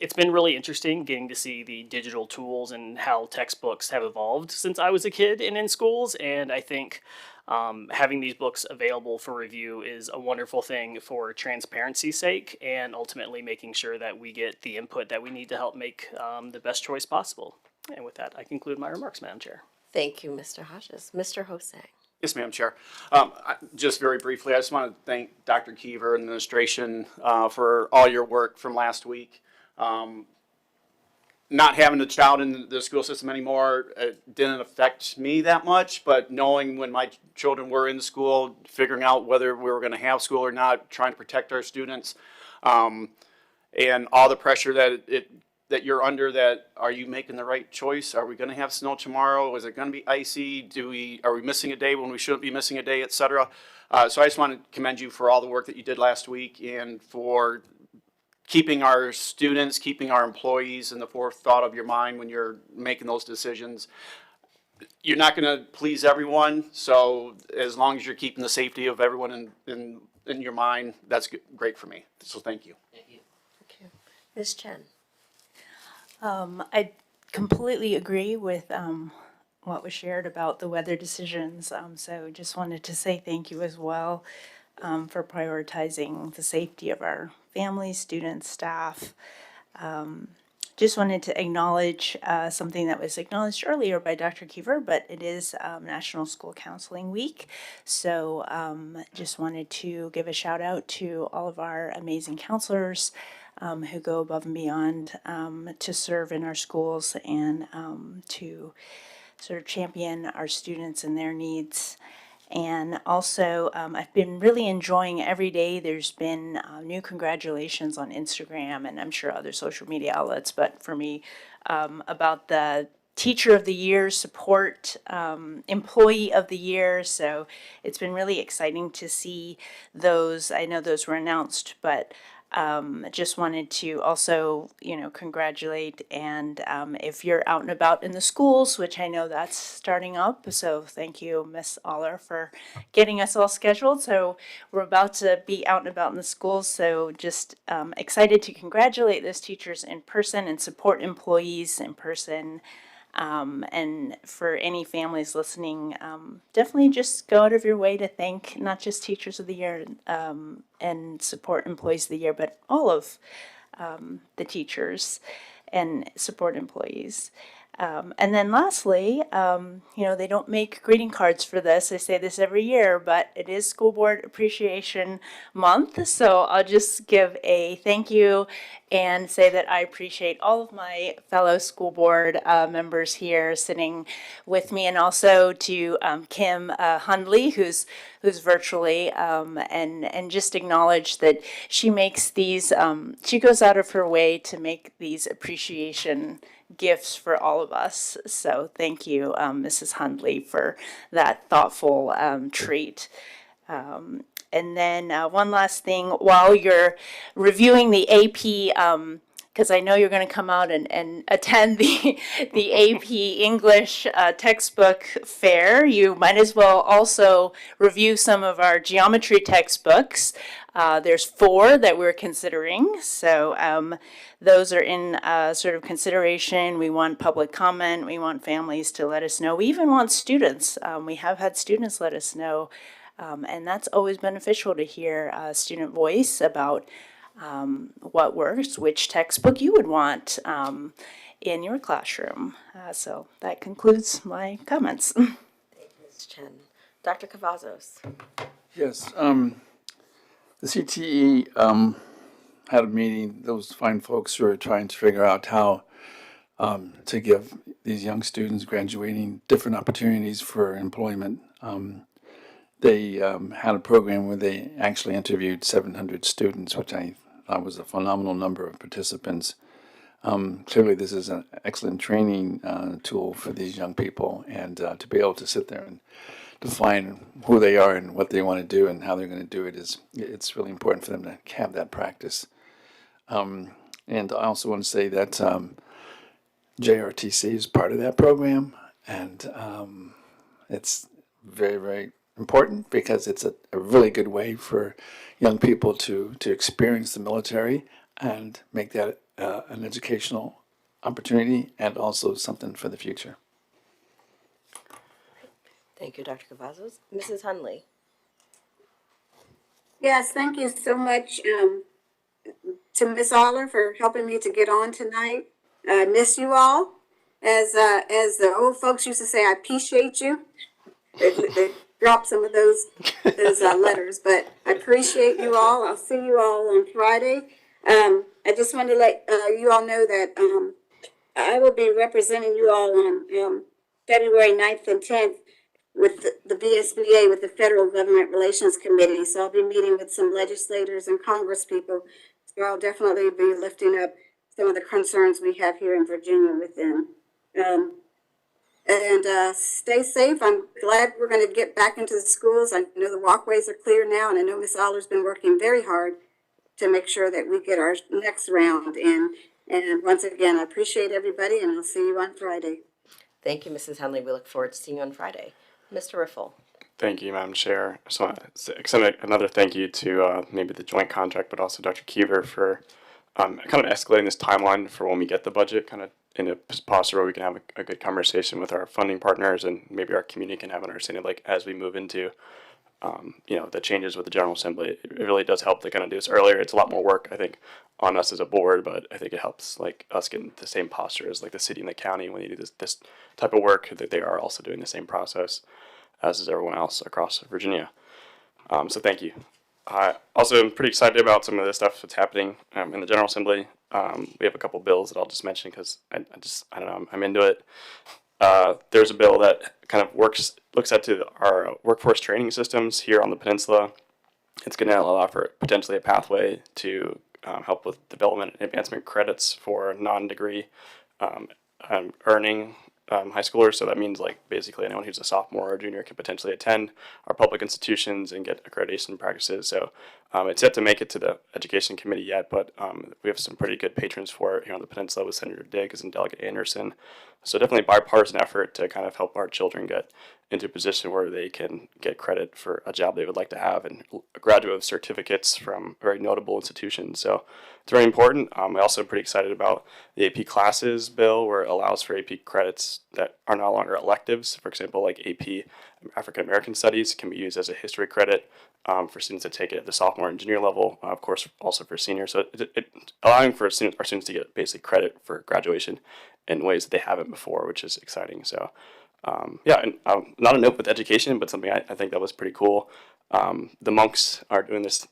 It's been really interesting getting to see the digital tools and how textbooks have evolved since I was a kid and in schools. And I think having these books available for review is a wonderful thing for transparency's sake and ultimately making sure that we get the input that we need to help make the best choice possible. And with that, I conclude my remarks, Madam Chair. Thank you, Mr. Hodges. Mr. Hosang. Yes, Madam Chair. Just very briefly, I just want to thank Dr. Kiever and the administration for all your work from last week. Not having a child in the school system anymore didn't affect me that much, but knowing when my children were in school, figuring out whether we were going to have school or not, trying to protect our students, and all the pressure that you're under, that are you making the right choice? Are we going to have snow tomorrow? Is it going to be icy? Are we missing a day when we shouldn't be missing a day, et cetera? So I just want to commend you for all the work that you did last week and for keeping our students, keeping our employees in the forethought of your mind when you're making those decisions. You're not going to please everyone, so as long as you're keeping the safety of everyone in your mind, that's great for me. So thank you. Thank you. Ms. Chen. I completely agree with what was shared about the weather decisions. So just wanted to say thank you as well for prioritizing the safety of our families, students, staff. Just wanted to acknowledge something that was acknowledged earlier by Dr. Kiever, but it is National School Counseling Week. So just wanted to give a shout out to all of our amazing counselors who go above and beyond to serve in our schools and to sort of champion our students and their needs. And also, I've been really enjoying every day. There's been new congratulations on Instagram and I'm sure other social media outlets, but for me, about the Teacher of the Year, Support Employee of the Year. So it's been really exciting to see those. I know those were announced, but just wanted to also, congratulate. And if you're out and about in the schools, which I know that's starting up, so thank you, Miss Aller, for getting us all scheduled. So we're about to be out and about in the schools. So just excited to congratulate those teachers in person and support employees in person. And for any families listening, definitely just go out of your way to thank not just Teachers of the Year and support Employees of the Year, but all of the teachers and support employees. And then lastly, they don't make greeting cards for this. I say this every year, but it is School Board Appreciation Month. So I'll just give a thank you and say that I appreciate all of my fellow school board members here sitting with me, and also to Kim Hundley, who's virtually, and just acknowledge that she makes these, she goes out of her way to make these appreciation gifts for all of us. So thank you, Mrs. Hundley, for that thoughtful treat. And then one last thing, while you're reviewing the AP, because I know you're going to come out and attend the AP English textbook fair, you might as well also review some of our geometry textbooks. There's 4 that we're considering, so those are in sort of consideration. We want public comment. We want families to let us know. We even want students. We have had students let us know, and that's always beneficial to hear student voice about what works, which textbook you would want in your classroom. So that concludes my comments. Thank you, Ms. Chen. Dr. Cavazos. Yes, the CTE had a meeting, those fine folks who are trying to figure out how to give these young students graduating different opportunities for employment. They had a program where they actually interviewed 700 students, which I thought was a phenomenal number of participants. Clearly, this is an excellent training tool for these young people, and to be able to sit there and define who they are and what they want to do and how they're going to do it it's really important for them to have that practice. And I also want to say that JRTC is part of that program, and it's very, very important because it's a really good way for young people to experience the military and make that an educational opportunity and also something for the future. Thank you, Dr. Cavazos. Mrs. Hunley. Yes, thank you so much, to Miss Aller for helping me to get on tonight. I miss you all. As the old folks used to say, I appreciate you. They dropped some of those letters, but I appreciate you all. I'll see you all on Friday. I just wanted to let you all know that I will be representing you all on February 9th and 10th with the VSBA, with the Federal Government Relations Committee. So I'll be meeting with some legislators and Congress people. So I'll definitely be lifting up some of the concerns we have here in Virginia with them. Stay safe. I'm glad we're going to get back into the schools. I know the walkways are clear now, and I know Miss Aller's been working very hard to make sure that we get our next round in. And once again, I appreciate everybody, and I'll see you on Friday. Thank you, Mrs. Hunley. We look forward to seeing you on Friday. Mr. Riffle. Thank you, Madam Chair. I just want to extend another thank you to maybe the joint contract, but also Dr. Kiever for kind of escalating this timeline for when we get the budget, kind of in a posture where we can have a good conversation with our funding partners and maybe our community can have an understanding, like as we move into the changes with the General Assembly. It really does help to kind of do this earlier. It's a lot more work, I think, on us as a board, but I think it helps like us get in the same posture as like the city and the county when you do this type of work, that they are also doing the same process as is everyone else across Virginia. So thank you. I also am pretty excited about some of the stuff that's happening in the General Assembly. We have a couple bills that I'll just mention because I don't know, I'm into it. There's a bill that kind of looks at our workforce training systems here on the peninsula. It's going to allow for potentially a pathway to help with development and advancement credits for non-degree earning high schoolers. So that means like basically anyone who's a sophomore or junior can potentially attend our public institutions and get accreditation practices. So it's yet to make it to the education committee yet, but we have some pretty good patrons for it here on the peninsula with Senator Diggs and Delegate Anderson. So definitely bipartisan effort to kind of help our children get into a position where they can get credit for a job they would like to have and graduate with certificates from very notable institutions. So it's very important. I'm also pretty excited about the AP classes bill, where it allows for AP credits that are no longer electives. For example, like AP African American Studies can be used as a history credit for students that take it at the sophomore and junior level, of course, also for seniors. So it allowing for our students to get basically credit for graduation in ways that they haven't before, which is exciting. So and not a note with education, but something I think that was pretty cool. The monks are doing this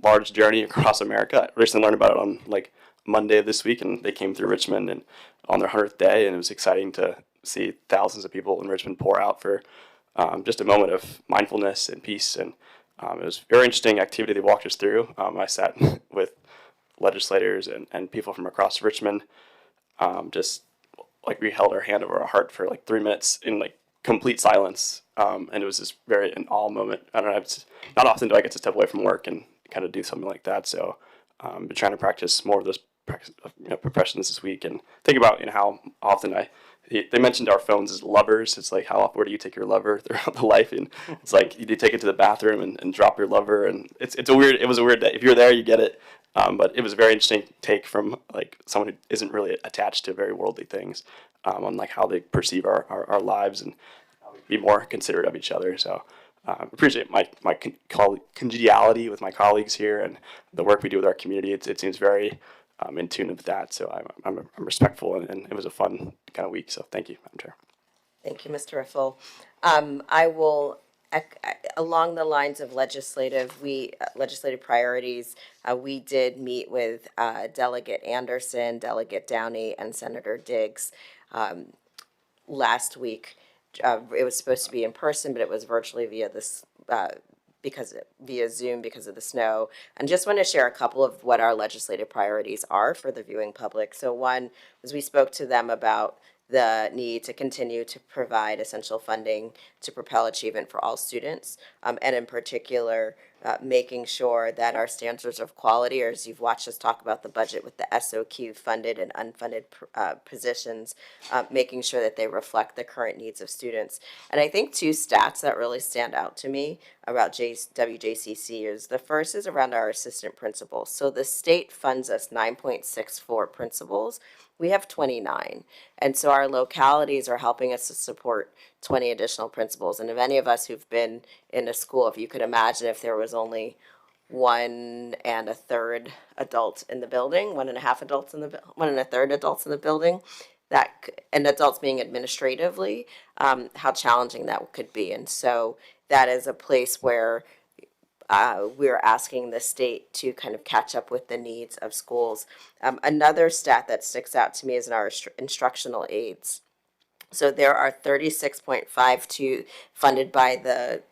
large journey across America. I recently learned about it on like Monday of this week, and they came through Richmond and on their 100th day, and it was exciting to see thousands of people in Richmond pour out for just a moment of mindfulness and peace. And it was a very interesting activity they walked us through. I sat with legislators and people from across Richmond, just like we held our hand over our heart for like 3 minutes in like complete silence. And it was this very an awe moment. I don't know, it's not often do I get to step away from work and kind of do something like that. So I've been trying to practice more of those professions this week and think about how often they mentioned our phones as lovers. It's like, where do you take your lover throughout the life? And it's like, you do take it to the bathroom and drop your lover. And it was a weird day. If you're there, you get it. But it was a very interesting take from like someone who isn't really attached to very worldly things, on like how they perceive our lives and be more considerate of each other. So appreciate my congeniality with my colleagues here and the work we do with our community. It seems very in tune with that. So I'm respectful, and it was a fun kind of week. So thank you, Madam Chair. Thank you, Mr. Riffle. I will, along the lines of legislative priorities, we did meet with Delegate Anderson, Delegate Downey, and Senator Diggs last week. It was supposed to be in person, but it was virtually via Zoom because of the snow. And just want to share a couple of what our legislative priorities are for the viewing public. So one was we spoke to them about the need to continue to provide essential funding to propel achievement for all students, and in particular, making sure that our standards of quality, or as you've watched us talk about the budget with the SOQ funded and unfunded positions, making sure that they reflect the current needs of students. And I think two stats that really stand out to me about WJCC is the first is around our assistant principals. So the state funds us 9.64 principals. We have 29. And so our localities are helping us to support 20 additional principals. And if any of us who've been in a school, if you could imagine if there was only 1 1/3 adult in the building, 1.5 adults in the 1 1/3 adults in the building, and adults being administratively, how challenging that could be. And so that is a place where we're asking the state to kind of catch up with the needs of schools. Another stat that sticks out to me is in our instructional aides. So there are 36.52 funded by the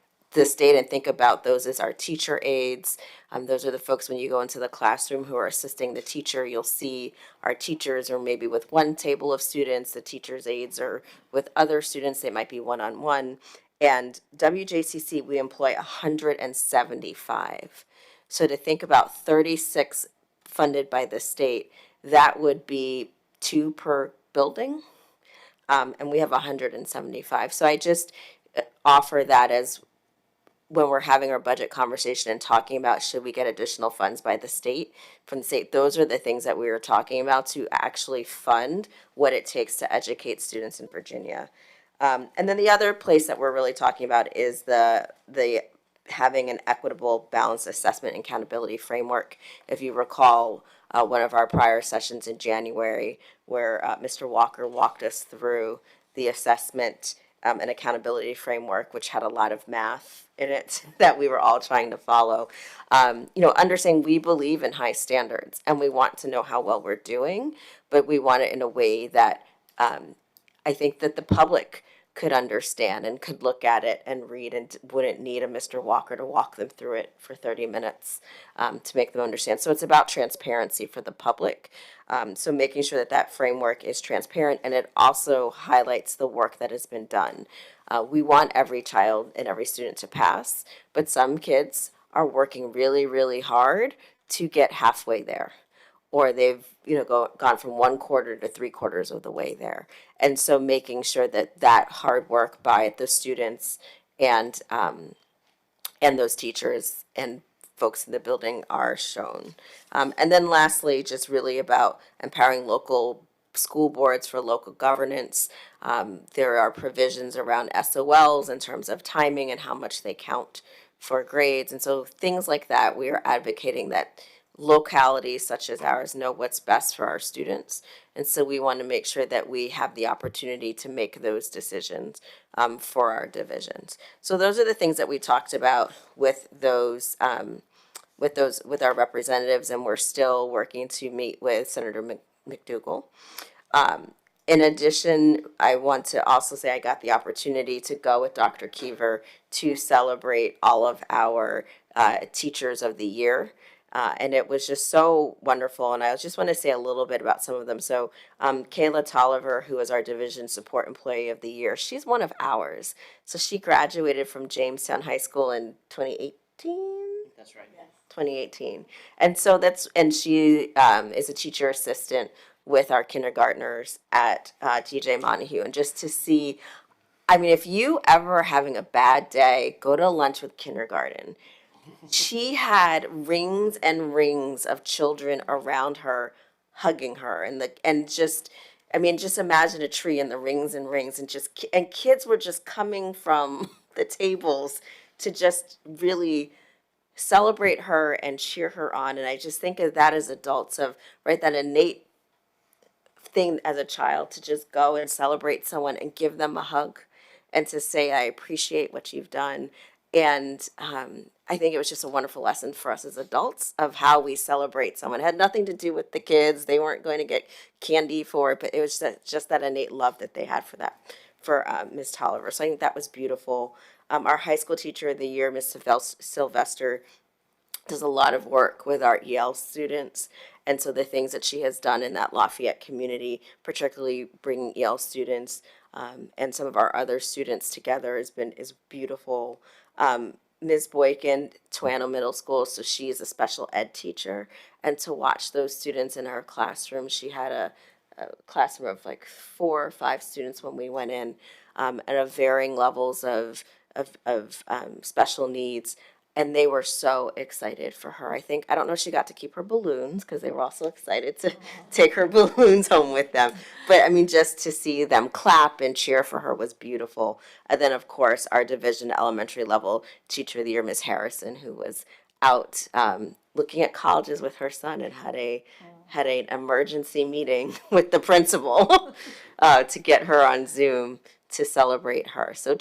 state, and think about those as our teacher aides. Those are the folks when you go into the classroom who are assisting the teacher. You'll see our teachers are maybe with one table of students. The teacher's aides are with other students. They might be one-on-one. And WJCC, we employ 175. So to think about 36 funded by the state, that would be 2 per building. And we have 175. So I just offer that as when we're having our budget conversation and talking about should we get additional funds by the state, from the state, those are the things that we were talking about to actually fund what it takes to educate students in Virginia. And then the other place that we're really talking about is the having an equitable, balanced assessment and accountability framework. If you recall, one of our prior sessions in January where Mr. Walker walked us through the assessment and accountability framework, which had a lot of math in it that we were all trying to follow. Understanding we believe in high standards and we want to know how well we're doing, but we want it in a way that I think that the public could understand and could look at it and read and wouldn't need a Mr. Walker to walk them through it for 30 minutes to make them understand. So it's about transparency for the public. So making sure that framework is transparent, and it also highlights the work that has been done. We want every child and every student to pass, but some kids are working really, really hard to get halfway there. Or they've gone from 1/4 to 3/4 of the way there, and so making sure that hard work by the students and those teachers and folks in the building are shown. And then lastly, just really about empowering local school boards for local governance. There are provisions around SOLs in terms of timing and how much they count for grades, and so things like that. We are advocating that localities such as ours know what's best for our students. And so we want to make sure that we have the opportunity to make those decisions for our divisions. So those are the things that we talked about with our representatives, and we're still working to meet with Senator McDougal. In addition, I want to also say I got the opportunity to go with Dr. Keever to celebrate all of our Teachers of the Year. And it was just so wonderful. And I just want to say a little bit about some of them. So Kayla Tolliver, who is our Division Support Employee of the Year, she's one of ours. So she graduated from Jamestown High School in 2018? That's right. 2018. And so she is a teacher assistant with our kindergartners at TJ Montague. And just to see, if you ever are having a bad day, go to lunch with kindergarten. She had rings and rings of children around her, hugging her, just imagine a tree and the rings and rings, and kids were just coming from the tables to just really celebrate her and cheer her on. And I just think of that as adults, that innate thing as a child to just go and celebrate someone and give them a hug and to say, I appreciate what you've done. And I think it was just a wonderful lesson for us as adults of how we celebrate someone. It had nothing to do with the kids. They weren't going to get candy for it, but it was just that innate love that they had for Ms. Tolliver. So I think that was beautiful. Our high school teacher of the year, Ms. Sylvester, does a lot of work with our EL students. And so the things that she has done in that Lafayette community, particularly bringing EL students and some of our other students together, is beautiful. Ms. Boykin, Toano Middle School, so she is a special ed teacher. And to watch those students in her classroom, she had a classroom of like 4 or 5 students when we went in, and of varying levels of special needs. And they were so excited for her. I don't know if she got to keep her balloons because they were also excited to take her balloons home with them. But I mean, just to see them clap and cheer for her was beautiful. And then, of course, our division elementary level teacher of the year, Ms. Harrison, who was out looking at colleges with her son and had an emergency meeting with the principal to get her on Zoom to celebrate her. So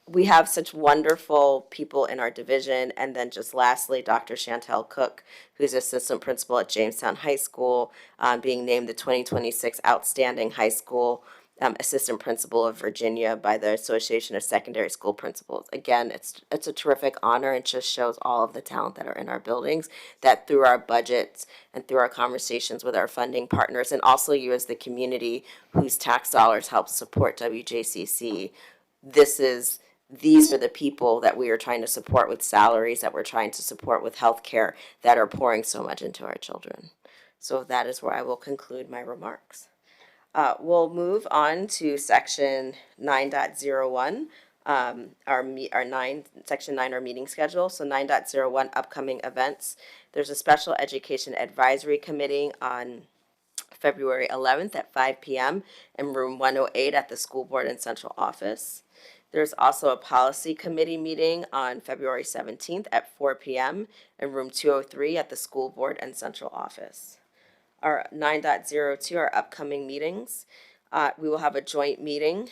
we have such wonderful people in our division. And then just lastly, Dr. Chantel Cook, who's assistant principal at Jamestown High School, being named the 2026 Outstanding High School Assistant Principal of Virginia by the Association of Secondary School Principals. Again, it's a terrific honor and just shows all of the talent that are in our buildings, that through our budgets and through our conversations with our funding partners, and also you as the community whose tax dollars help support WJCC, these are the people that we are trying to support with salaries, that we're trying to support with health care, that are pouring so much into our children. So that is where I will conclude my remarks. We'll move on to section 9.01, section 9, our meeting schedule. So 9.01, upcoming events. There's a special education advisory committee on February 11th at 5 p.m. in room 108 at the school board and central office. There's also a policy committee meeting on February 17th at 4 p.m. in room 203 at the school board and central office. Our 9.02, our upcoming meetings. We will have a joint meeting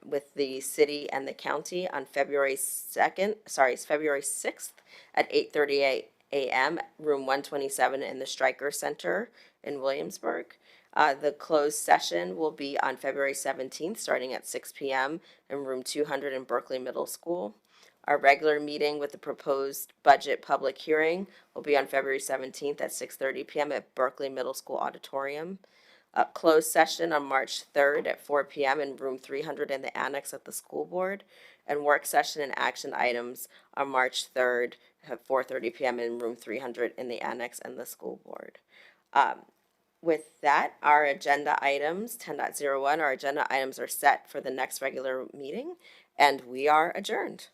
with the city and the county on February 6th at 8:30 a.m. room 127 in the Stryker Center in Williamsburg. The closed session will be on February 17th, starting at 6 p.m. in room 200 in Berkeley Middle School. Our regular meeting with the proposed budget public hearing will be on February 17th at 6:30 p.m. at Berkeley Middle School Auditorium. A closed session on March 3rd at 4 p.m. in room 300 in the annex at the school board. And work session and action items on March 3rd at 4:30 p.m. in room 300 in the annex and the school board. With that, our agenda items, 10.01, our agenda items are set for the next regular meeting, and we are adjourned.